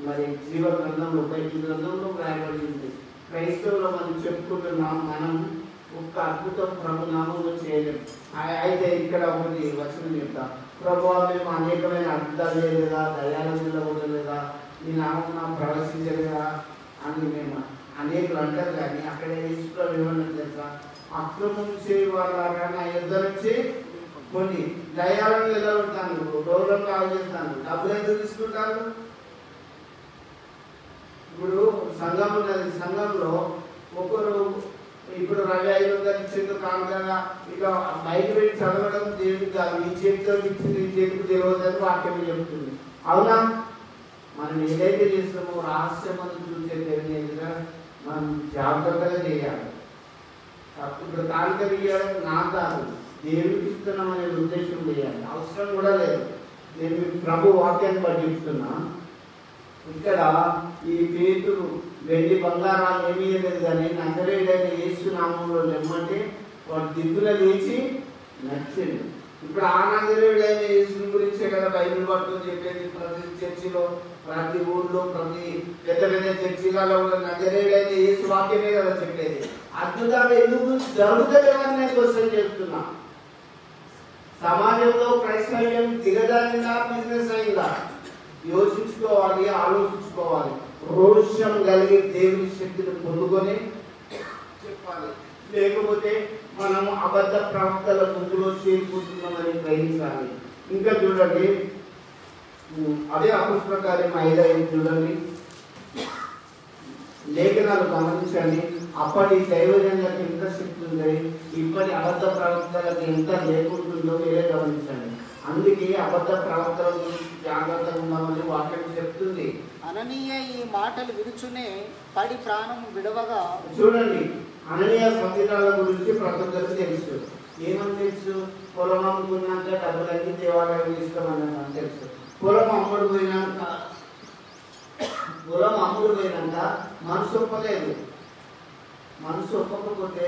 మరి జీవ గ్రంథంలో, బైబిల్ గ్రంథంలో రాయబడింది. క్రైస్తవులో మనం చెప్పుకుంటున్నాం, మనం ఒక్క అద్భుతం ప్రభు నామంలో చేయలేము. అయితే ఇక్కడ ఒకటి వచనం చెప్తాం, ప్రభు మేము అనేకమైన అద్భుతాలు చేయలేదా, దయాలు నిలబడలేదా, నీ నామం ప్రవేశించలేదా అని మేము అనేకులు అంటారు. కానీ అక్కడ యేసుప్రభు ఏమన్నా తెలుసా? అక్రమం చేయవాళ్ళగా నా యుద్ధ నుంచి కొన్ని దయాలను నిలబడతాను, గౌరవం కావజేస్తాను. డబ్బులు ఎందుకు తీసుకుంటారు? ఇప్పుడు సంఘం ఉన్నది, సంఘంలో ఒకరు ఇప్పుడు 2500 ఇచ్చేందు కాకుండా ఇక బయట పెట్టి చదవడం దేవుడు కాదు. ఈ చేతితో ఇచ్చింది ఈ చేతికి తెలియదని వాక్యం చెప్తుంది. అవునా? మనం ఏదైతే చేస్తామో రహస్యం అని చూసే తెలియదుగా మనం జాగ్రత్తగా చేయాలి. ఇప్పుడు కానుక ఇవ్వడం నా కాదు, దేవుడికి ఇస్తున్నాం అనే ఉద్దేశం చేయాలి. అవసరం కూడా లేదు. నేను మీకు ప్రభు వాక్యాన్ని బట్టి చెప్తున్నా. ఇక్కడ ఈ పేతురు వెండి బంగారాలు ఏమీ లేదు, కానీ నజరేయుడైన యేసు నామంలో నమ్మంటే వాడు దిద్దున లేచి నచ్చింది. ఇప్పుడు ఆ నజరేయుడైన యేసుని గురించే కదా బైబిల్ పట్టుకొని చెప్పేది. ప్రతి చర్చిలో, ప్రతి ఊళ్ళో, ప్రతి పెద్ద పెద్ద చర్చిలలో ఉన్న నజరేయుడైన యేసు వాక్యమే కదా చెప్పేది. అద్భుతాలు ఎందుకు జరుగుతలేవని నేను క్వశ్చన్ చేస్తున్నా. సమాజంలో క్రైస్తవ్యం దిగజారిందా, బిజినెస్ అయిందా? యోచించుకోవాలి, ఆలోచించుకోవాలి. రోషం కలిగి దేవుని శక్తిని పొందుకొని చెప్పాలి. లేకపోతే మనము అబద్ధ ప్రవక్తల ముందులో చేరుకుంటున్నామని గ్రహించాలి. ఇంకా చూడండి, అదే అపొస్తలుల కార్యం 5:5 చూడండి, లేఖనాలు గమనించండి. అప్పటి దైవజనులకు ఎంత శక్తి ఉంది, ఇప్పటి అబద్ధ ప్రవక్తలకు ఎంత లేకుంటుందో మీరే గమనించండి. అందుకే అబద్ధ ప్రవక్తల గురించి జాగ్రత్తగా ఉన్నామని వాక్యం చెప్తుంది. అననీయ ఈ మాటలు విరుచునే పడి ప్రాణం విడవగా. చూడండి, అననీయ సంగీతాల గురించి ప్రతి ఒక్కరికి తెలుసు. ఏమని తెలుసు? పొలం అమ్ముకున్నాక డబ్బులన్నీ దేవాలయం ఇస్తామని తెలుసు. పొలం అమ్ముడు పోయినాక మనసు ఒప్పలేదు. మనసు ఒప్పకపోతే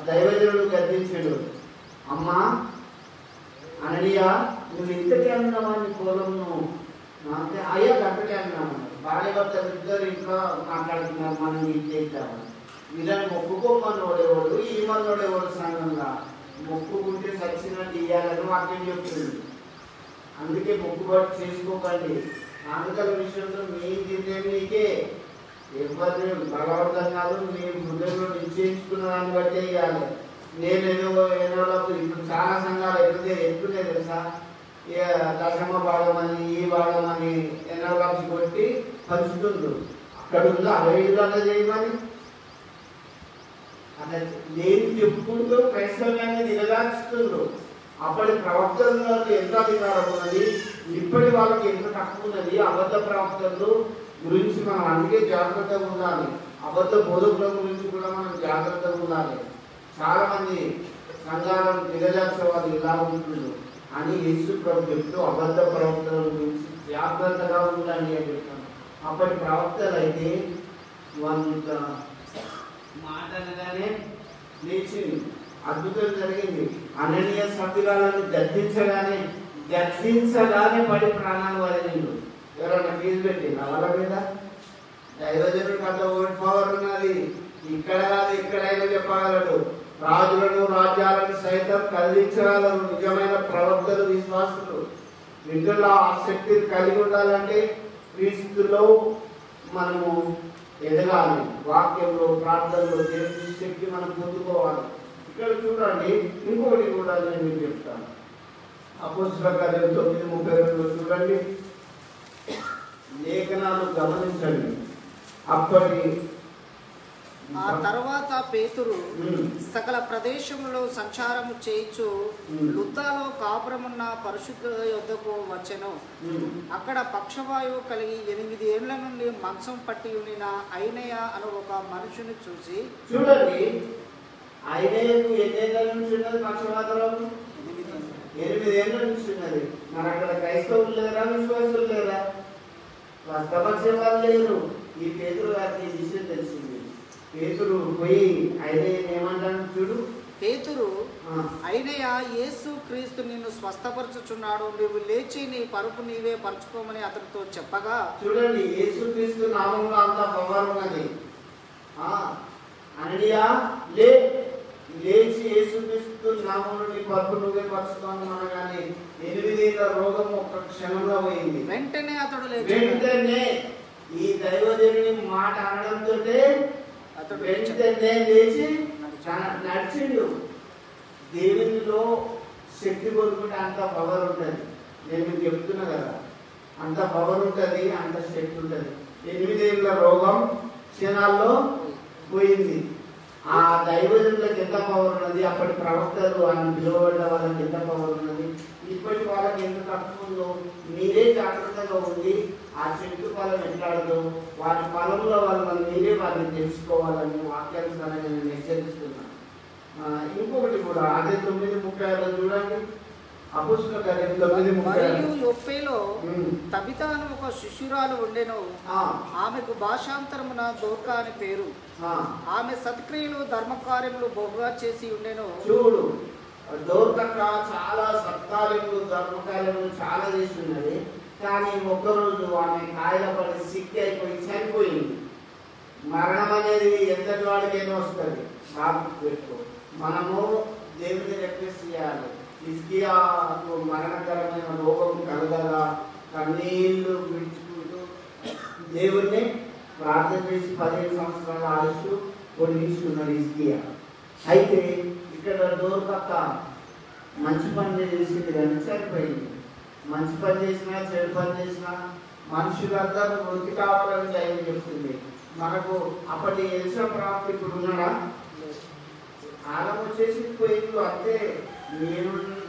దైవజనుడు గద్దించాడు, అమ్మా అననీయ, నువ్వు ఇంతకే అన్నావా నీ పొలంను? అంటే అయ్యా గంటకే అన్నాము. భార్య భర్తలు ఇద్దరు ఇంట్లో మాట్లాడుతున్నారు, మనం ఇచ్చేద్దాము. వీళ్ళని మొక్కుకోమన్నోడేవాడు, ఈమన్నోడేవాడు. సంఘంగా మొక్కుకుంటే సచ్చినట్టు ఇయ్యాలని వాక్యం చెప్తుంది. అందుకే మొక్కుబడి చేసుకోకండి. కానుకల విషయంలో మీ నిర్ణయం మీకే, ఎవరిని బలవంతం కాదు. మీ హృదయంలో నిశ్చయించుకున్న దాన్ని బట్టే ఇవ్వాలి. నేనేదో ఇప్పుడు చాలా సంఘాలు ఎట్లున్నాయి తెలుసా? దశమ భాగమని, ఈ భాగమని ఎన్నోలాంటి కొట్టి పంచుతుండ్రు. అక్కడ ఉందో 65 చేయమని అట్లా నేను చెప్పుకుంటూ క్రైస్తవ్యాన్ని దిగజార్చుతుండ్రు. అప్పటి ప్రవక్తలకు ఎంత అధికారం ఉన్నది, ఇప్పటి వాళ్ళకి ఎంత తక్కువ ఉన్నది. అబద్ధ ప్రవక్తలు గురించి మనం అందుకే జాగ్రత్తగా ఉండాలి. అబద్ధ బోధకుల గురించి కూడా మనం జాగ్రత్తగా ఉండాలి. చాలా మంది సంఘాలను దిగజార్చే వాళ్ళు ఇలా ఉంటున్నారు. అని యేసు ప్రభు చెప్తూ అబద్ధ ప్రవక్తల గురించి జాగ్రత్తగా ఉండండి అని చెప్తాను. అప్పటి ప్రవక్తలు అయితే వాళ్ళ మాటలుగానే లేచింది, అద్భుతం జరిగింది. అననీయ సభ్యురాలను గర్దించగానే పడి ప్రాణాలు వదిలిండు. ఎవరన్నా ఫీజు పెట్టిందా వాళ్ళ మీద? దైవజనుడికి అంత ఓట్ పవర్ ఉన్నది. ఇక్కడ కాదు ఎక్కడైనా చెప్పగలడు. రాజులను రాజ్యాలను సైతం కదిలించగలరు నిజమైన ప్రవక్తలు, విశ్వాసులు. వీటిలో ఆ శక్తిని కలిగి ఉండాలంటే క్రీస్తులో మనము ఎదగాలి. వాక్యంలో, ప్రార్థనలో దేవుని శక్తి మనం పొందుకోవాలి. ఇక్కడ చూడండి, ఇంకొకటి కూడా నేను మీకు చెప్తాను. అపోస్తలుల కార్యం 9:32 చూడండి, లేఖనాలు గమనించండి. అప్పటి ఆ తర్వాత పేతురు సకల ప్రదేశములో సంచారము చేయించు లుద్దాలో కాపురమున్న పరిశుద్ధ యొద్దకు వచ్చెను. అక్కడ పక్షవాయువు కలిగి 8 ఏళ్ల నుండి మంచం పట్టి ఉండిన ఐనయ అను ఒక మనుషుని చూసి, చూడండి ఐనయకు ఎన్నేళ్ల నుంచి ఉన్నది పక్షవాతం? 8 ఏళ్ల నుంచి ఉన్నది. మరి అక్కడ క్రైస్తవులు లేరా, విశ్వాసులు లేరా? వాస్తవపరిచే వాళ్ళు లేరు. ఈ పేతురు గారికి ఈ విషయం తెలిసింది. పేతురు పోయి ఐనయ్య ఏమంటాడు చూడు. పేతురు, ఐనయ యేసు క్రీస్తు నిన్ను స్వస్థపరచుచున్నాడు, నువ్వు లేచి నీ పరుపు నీవే పరుచుకోమని అతనితో చెప్పగా, చూడండి యేసు క్రీస్తు నామంలో అంత పవర్ ఉన్నది. అననీయా లేచి యేసు క్రీస్తు నామంలో నీ పరుపు నువ్వే పరుచుకోమని అనగానే 8 ఏళ్ల రోగం ఒక్క క్షణంలో పోయింది. వెంటనే అతడు వెంటనే ఈ దైవజనుని మాట అనడంతో వెంటనే లేచి నడిచిండు. దేవునిలో శక్తి కొనుక్కుంటే అంత పవర్ ఉంటుంది. నేను మీకు చెప్తున్నా కదా, అంత పవర్ ఉంటుంది, అంత శక్తి ఉంటుంది. 8 ఏళ్ల రోగం క్షణాల్లో పోయింది. ఆ దైవజనులకు ఎంత పవర్ ఉన్నది, అప్పటి ప్రవక్తలు అని పిలువబడ్డ వాళ్ళకి ఎంత పవర్ ఉన్నది, ఇప్పటి వాళ్ళకి ఎంత తక్కువ ఉందో మీరే జాగ్రత్తగా ఉండి ఆ చెట్టు ఫలం ఎట్లాడదు వాటి ఫలంలో వాళ్ళని మీరే వారిని తెలుసుకోవాలని వాక్యానుసారంగా నేను హెచ్చరిస్తున్నాను. ఇంకొకటి కూడా అదే 9:36 చూడండి. అపోస్తలుల కార్యం 9:36. యొప్పేలో తబిత అని ఒక శిష్యురాలు ఉండెను. ఆమెకు భాషాంతరమున దోర్కా అని పేరు. ఆమె సత్క్రియలు ధర్మకార్యములు బహుగా చేసి ఉండెను. చూడు, దోర్కక్క చాలా సత్కార్యములు ధర్మకార్యములు చాలా చేసి ఉన్నది. కానీ ఒక్కరోజు ఆమె కాయల పడి సిక్కి అయిపోయి చనిపోయింది. మరణం అనేది ఎంతటి వాడికైనా వస్తుంది. బాబు పెట్టుకో, మనము దేవుని రిక్వెస్ట్ చేయాలి. హిజ్కియాకు మరణకరమైన రోగం కలగగా కన్నీళ్లు విడుచుకుంటూ దేవుణ్ణి ప్రార్థన చేసి 15 సంవత్సరాల ఆయుష్ పొడిగించుకున్నాడు హిజ్కియా. అయితే ఇక్కడ దోర్కక్క మంచి పని చేసింది కానీ చనిపోయింది. మంచి పని చేసినా చెడు పని చేసినా మనుషులందరూ వృత్తి కావాలని దైవం చెప్తుంది. మనకు అప్పటి ఎలిషా ప్రాప్తి ఇప్పుడు ఉన్నాడా? కాలం వచ్చేసి పోయింది అంతే.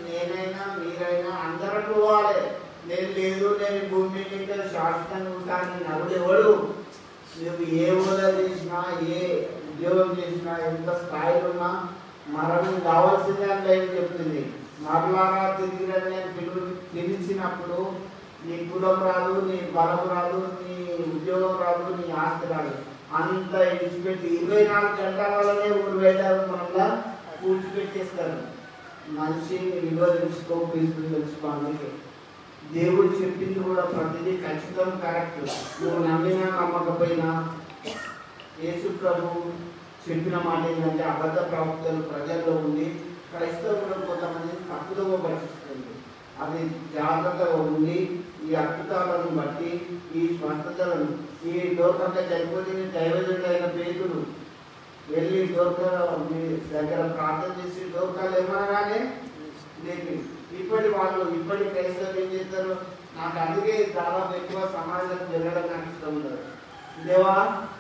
నేనైనా మీరైనా అందరం పోవాలి. నేను లేదు, నేను భూమి మీద శాశ్వతంగా ఉంటాను నలుడు ఎవడు. నువ్వు ఏ హోదా చేసినా, ఏ ఉద్యోగం చేసినా, ఎంత స్థాయిలో ఉన్నా మరణం కావాల్సిందే అని దైవం చెప్తుంది. మరలారా తిరిగి పిలిచినప్పుడు నీ కులం రాదు, నీ బలం రాదు, నీ ఉద్యోగం రాదు, నీ ఆస్తి రాదు, అంతా విడిచిపెట్టి 24 గంటలలోనే ఊరు వేయడాలు మనల్లా కూర్చిపెట్టేస్తారు. మనిషి విలువ తెలుసుకోవాలి. దేవుడు చెప్పింది కూడా ప్రతిదీ ఖచ్చితం, కరెక్ట్. నువ్వు నమ్మినా నమ్మకపోయినా యేసు ప్రభు చెప్పిన మాట ఏంటంటే అబద్ధ ప్రవక్తలు ప్రజల్లో ఉండి క్రైస్తవులు కొంతమంది తప్పుదోవ పట్టిస్తుంది. అది జాగ్రత్తగా ఉండి ఈ అద్భుతాలను బట్టి ఈ స్వస్థతలను ఈ దోర్కంగా చనిపోతే దైవజనుడు అయిన పేతుడు వెళ్ళి దోర్క దగ్గర ప్రార్థన చేసి దోర్కాలు ఏమనగానే లేపి ఇప్పటి క్రైస్తవులు ఏం చేస్తారు? నాకు అందుకే దాదాపు ఎక్కువ సమాజంలో వెళ్ళడం నాకు ఇష్టం ఉండదు. దేవా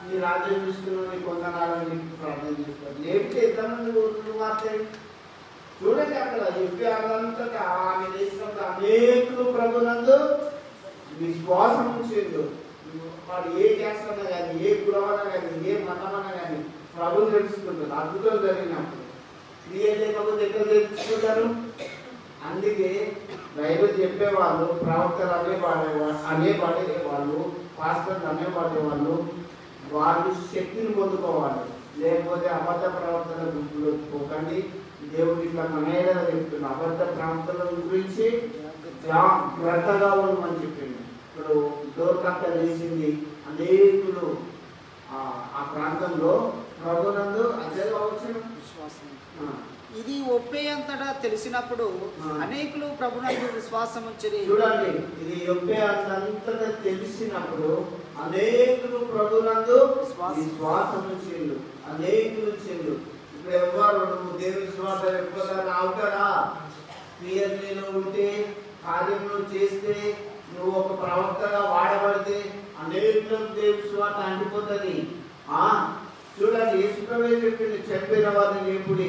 నీ రాజ్యం చూసుకుని కొందనాలని ప్రార్థన చేస్తారు. లేపితే ఎంతమంది ఊళ్ళు మాత్రమే చూడండి. అక్కడ చెప్పి అంతా ఆమె చేసినప్పుడు అనేకులు ప్రభునందు విశ్వాసం ఉంచేందు. వాడు ఏ క్యాస్ట్ అన్నా కానీ, ఏ కులం అన్నా కానీ, ఏ మతం అన్నా కానీ ప్రభుని తెలుసుకుంటారు. అద్భుతం జరిగినప్పుడు క్రియ లేకపోతే ఎక్కడ తెలుసుకుంటారు? అందుకే బైబిల్ చెప్పేవాళ్ళు, ప్రవక్తలు అనేవాళ్ళు, పాస్టర్లు అనేవాళ్ళు, వాళ్ళు శక్తిని పొందుకోవాలి. లేకపోతే అబద్ధ ప్రవర్తన గుంపులో పోకండి. దేవుడు ఇట్లా మనయేలా చెప్తున్నా, అబద్ధ ప్రవర్తన గురించి జాగ్రత్తగా ఉండమని చెప్పింది. ఇప్పుడు డోర్కట్ట వేసింది, అనేకులు ఆ ప్రాంతంలో ప్రభునందు అదే అవసరం విశ్వాసం. ఇది ఒప్పే అంతటా తెలిసినప్పుడు అనేకులు ప్రభునందు విశ్వాసం ఉంచిరి. చూడండి, ఇది ఒప్పే అంతటా తెలిసినప్పుడు అనేకులు ప్రభునందు విశ్వాసం ఉంచిండు, అనేకులు ఉంచిండు. ఇప్పుడు ఎవరు దేవుని విశ్వాసం ఎక్కువ అవుతారా? క్రియలు ఉంటే, కార్యములు చేస్తే, నువ్వు ఒక ప్రవక్తగా వాడబడితే అనేకులకు దేవుని విశ్వాసం అంటిపోతుంది. చూడండి, యేసుప్రభువే చెప్పింది, చెప్పిన వారిని ఎప్పుడు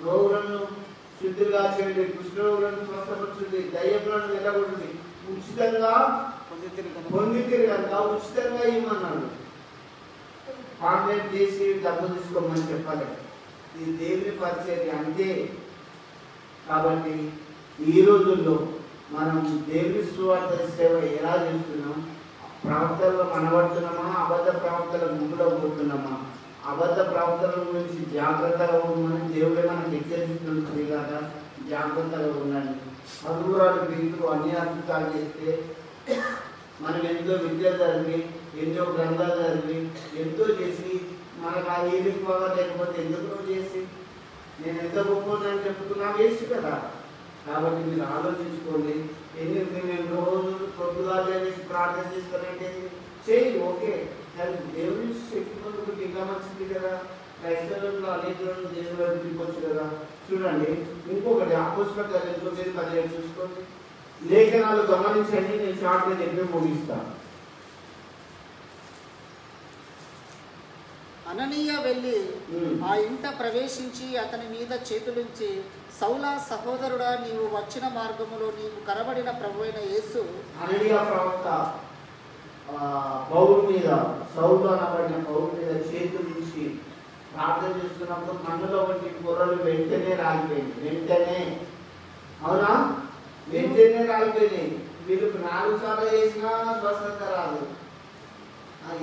రోగులను శుద్ధిగా చేయండి, కృష్ణరోగులను స్వస్థపరచండి, దయ్యములను వెళ్ళగొట్టండి, ఉచితంగా పొందితిరి కనుక ఉచితంగా ఇవ్వమన్నాడు. కాంటాక్ట్ చేసి డబ్బు తీసుకోమని చెప్పాలి. ఇది దేవుని పరిచర్య అంతే. కాబట్టి ఈ రోజుల్లో మనం దేవుని సువార్త సేవ ఎలా చేస్తున్నాం? ప్రవక్తల్లో మనబడుతున్నామా? అబద్ధ ప్రవక్తల గుంపులో పోతున్నామా? అబద్ధ ప్రవక్తల గురించి జాగ్రత్తగా ఉండమని దేవుడే మనకు హెచ్చరిస్తుంది కదా, జాగ్రత్తగా ఉండండి. అదురాలు రీతులు అన్ని అద్భుతాలు చేస్తే మనం ఎంతో విద్య చదివి, ఎన్నో గ్రంథాలు చదివి, ఎంతో చేసి మనకు ఆ ఏది ఎక్కువగా లేకపోతే ఎందుకు చేసి నేను ఎంత గొప్పని చెప్పుకున్నా వేస్ట్ కదా. కాబట్టి మీరు ఆలోచించుకోండి. నేను రోజు పొద్దుగా చేసి ప్రార్థన చేస్తానంటే చేయి, ఓకే, దేవుని శక్తి పొందుకు ఇంకా మంచిది కదా. క్రైస్తవుల్లో అనేకులను దేవుడు నడిపించవచ్చు కదా. చూడండి, ఇంకొకటి అపోస్తలుల కార్యాలు 9:17 చూసుకోండి. లేఖనాలు గమనించండి, నేను షార్ట్గా చెప్పి ముగిస్తాను. అననీయ వెళ్ళి ఆ ఇంట ప్రవేశించి అతని మీద చేతులుంచి, సౌలా సహోదరుడా, నీవు వచ్చిన మార్గములో నీకు కనబడిన ప్రభువైన యేసు. అననీయ ప్రవక్త పౌలు మీద, సౌలు అనబడిన పౌలు మీద చేతులుంచి ప్రార్థన చేస్తున్నప్పుడు కన్నులో వంటి పొరలు వెంటనే రాలిపోయింది. వెంటనే, అవునా, వెంటనే రాలిపోయినాయి. వీళ్ళకి 4 సార్లు వేసినా స్వస్థత రాదు.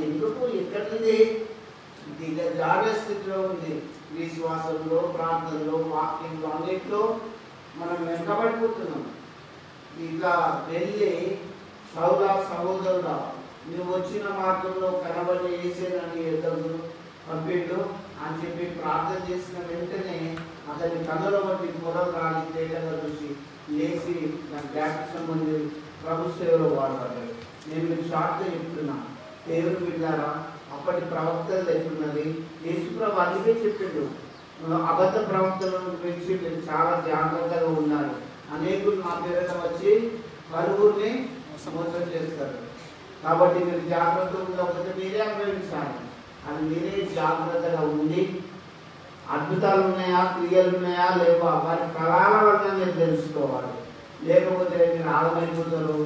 ఎందుకు? ఎక్కడుంది? జాగ్రత్త స్థితిలో ఉంది. విశ్వాసంలో, ప్రార్థనలో, వాక్యంలో, అన్నింటిలో మనం వెంటబడిపోతున్నాం. ఇట్లా వెళ్ళి సౌలా సహోదరుడా, నువ్వు వచ్చిన మార్గంలో కనబడి వేసేదని ఎద్దరు పంపిండు అని చెప్పి ప్రార్థన చేసిన వెంటనే అతని కథలో బట్టి పొరలు రాని తేటగా చూసి లేచి నాకు బ్యాప్టిజం ఉంది, ప్రభు సేవలో వాడబడ్డాడు. నేను మీకు షార్ట్గా చెప్తున్నా, దేవుడు విన్నారా? అప్పటి ప్రవక్తలు ఎట్లున్నది? యేసుప్రభు అందుకే చెప్పిండు, అబద్ధ ప్రవక్తల గురించి మీరు చాలా జాగ్రత్తగా ఉన్నారు. అనేకులు నా పేరుట వచ్చి పలువురిని మోసం చేస్తారు. కాబట్టి మీరు జాగ్రత్తగా ఉండకపోతే మీరే అనుభవించాలి. అది మీరే జాగ్రత్తగా ఉండి, అద్భుతాలు ఉన్నాయా, క్రియలు ఉన్నాయా లేవా, వారి ఫలాల వల్ల మీరు తెలుసుకోవాలి. లేకపోతే మీరు ఆగమైపోతారు,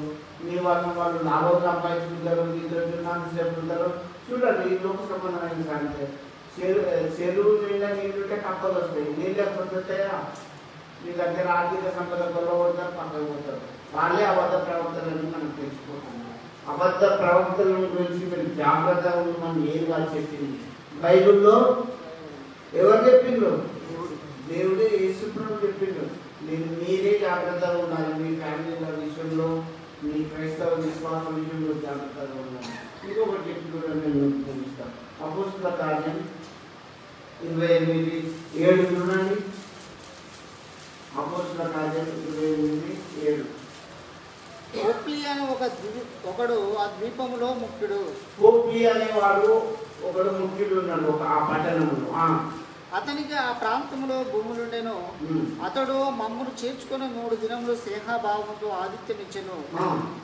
మీ వల్ల వాళ్ళు లాభం సంపాదించుకుంటారు, నిద్రచున్నాను చెప్పుకుంటారు. చూడండి, ఈ లోక సంబంధమైన సంగతి, చెరువు నిండా నీళ్ళుంటే కప్పలు వస్తాయి, నీళ్ళు లేకపోతే వస్తాయా? మీ దగ్గర ఆర్థిక సంపద కొల్లబడతారు, పక్కకు పోతారు. వాళ్ళే అబద్ధ ప్రవర్తనని మనం తెలుసుకుంటున్నాం. అబద్ధ ప్రవక్తల గురించి మీరు జాగ్రత్తగా ఉండమని నేరుగా చెప్పింది బైబిల్లో. ఎవరు చెప్పిండ్రు? దేవుడే, యేసుప్రభువు చెప్పిండు. మీరే జాగ్రత్తగా ఉండాలి. మీ ఫ్యామిలీల విషయంలో, మీ క్రైస్తవ విశ్వాసం విషయంలో జాగ్రత్తగా ఉండాలి. ఇంకొకటి చెప్పి కూడా నేను చూపిస్తాను. అపోస్తలుల కార్యం 28:7 చూడండి. అపోస్తలుల కార్యం 28:7. పోప్లి అనే ఒకడు ఆ ద్వీపములో ముఖ్యుడు. పోప్లి అనేవాడు ఒకడు ముఖ్యుడు ఉన్నాడు ఆ పట్టణంలో. అతనికి ఆ ప్రాంతంలో భూములుండెను. అతడు మమ్మను చేర్చుకుని 3 దినములు స్నేహభావంతో ఆతిథ్యమిచ్చెను.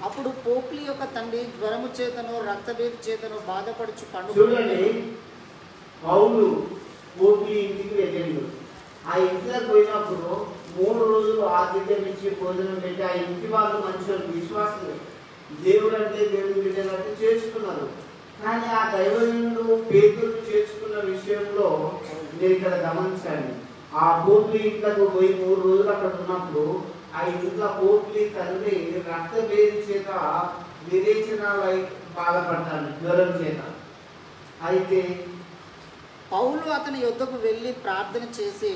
అప్పుడు పోప్లి యొక్క తండ్రి జ్వరము చేతను రక్తభేది చేతను బాధపడుచు పండు. చూడండి, పౌలు పోప్లి ఇంటికి వెళ్ళిండు. ఆ ఇంట్లోకి పోయినప్పుడు 3 రోజులు ఆతిథ్యం ఇచ్చి భోజనం పెట్టి ఆ ఇంటి వాళ్ళు మంచి విశ్వాసులు, దేవుడు అంటే దేవుని బిడ్డలంటే చేర్చుకున్నారు. కానీ ఆ దైవజనుడు పేతురు చేర్చుకున్న విషయంలో మీరు ఇక్కడ గమనించండి. ఆ పోప్లి ఇంట్లోకి పోయి 3 రోజులు అక్కడ ఉన్నప్పుడు ఆ ఇంట్లో పోట్లి తండ్రి రక్తభేది చేత విరేచనాలై బాధపడతాడు, జ్వరం చేత. అయితే పౌలు అతని యొద్దకు వెళ్ళి ప్రార్థన చేసి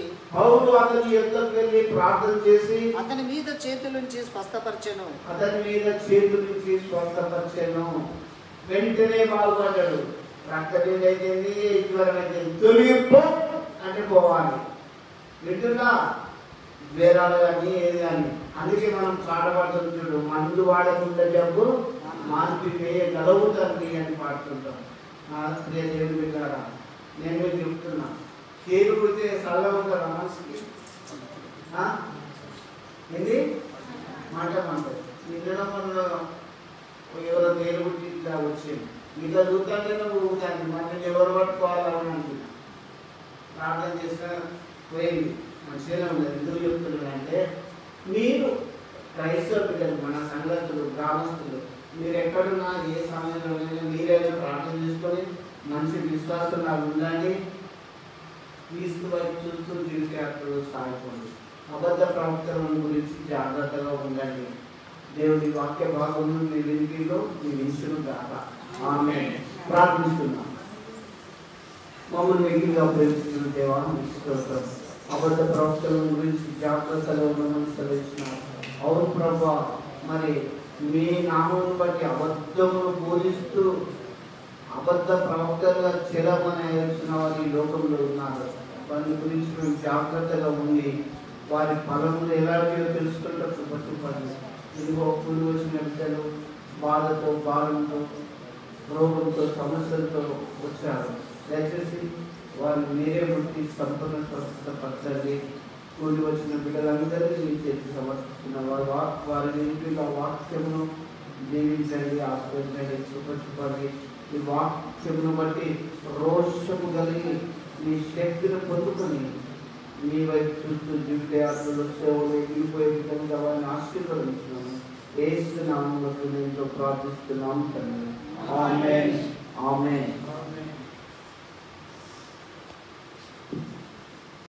అతని మీద చేతులుంచి స్వస్థపరిచెను. వెంటనే బాగుపడ్డాడు. రక్తభేది అయితే జ్వరం అయితే తొలగిపో అంటే పోవాలి. వింటున్నా వేరాలు కానీ ఏది కానీ. అందుకే మనం పాటపడుతుంది చూడు, మందు వాడకుండా జబ్బు మాన్పివేయగలుగుతుంది అని పాడుతుంటాం. ప్రియ దేవుని బిడ్డలారా, నేను మీకు చెప్తున్నా, కేరు పుడితే చల్లగా ఉంటారా మనసుకి? ఏంది మాట అంటారు. నిన్న మనలో ఎవరో తేరు పుట్టి ఇట్లా వచ్చింది, ఇట్లా చూద్దాంటే నువ్వు ఊగుతాను, మన ఎవరు పట్టుకోవాలని అనుకున్నా. ప్రార్థన చేసిన పోయింది, మంచిగానే ఉంది. ఎందుకు చెప్తున్నానంటే, మీరు క్రైస్తవ బిడ్డలు, మన సంగతులు, గ్రామస్తులు, మీరు ఎక్కడున్నా ఏ సమయంలో మీరైనా ప్రార్థన చేసుకొని మంచి విశ్వాసం ఉండండి. క్రీస్తు వైపు చూస్తూ జీవితాలు సాగిపోండి. అబద్ధ ప్రవక్తల గురించి జాగ్రత్తగా ఉండండి. దేవుడి వాక్య భాగం మీ వినికిలో మీ విషయం కాక ఆమేన్. ప్రార్థిస్తున్నాం. మమ్మల్ని మిగిలిగా ప్రేమిస్తున్న దేవా, స్తోత్రం. అబద్ధ ప్రవక్తల గురించి జాగ్రత్తగా ఉండమని సెలవిస్తున్నారు. అవును ప్రభా, మరి మీ నామం బట్టి అబద్ధమును బోధిస్తూ అబద్ధ ప్రవక్తలుగా చెరమని ఏర్చిన వారు ఈ లోకంలో ఉన్నారు. వారి గురించి మేము జాగ్రత్తగా ఉండి వారి ఫలములు ఎలాంటివో తెలుసుకుంటూ చూపండి. ఇదిగో పురుగు వచ్చిన బిడ్డలు బాధతో, బాధంతో, రోగంతో, సమస్యలతో వచ్చారు. దయచేసి వారిని మీరే ముట్టి సంపూర్ణ స్వస్థపరచండి. కూలి వచ్చిన బిడ్డలందరినీ మీ చేతి సమర్పిస్తున్న వారి ఇంటిలో వాక్యమును దీవించండి, ఆస్వాదించండి, చూపండి. ఈ వాక్యమును బట్టి రోషము కలిగి మీ శక్తిని పొందుకొని మీ వైపు చూస్తూ జీవితాలు సేవలు ఎగిరిపోయే విధంగా వారిని ఆశీర్వదించున్నాము. యేసు నామములో ప్రార్థిస్తున్నాము తండ్రి. ఆమేన్. ఆమేన్.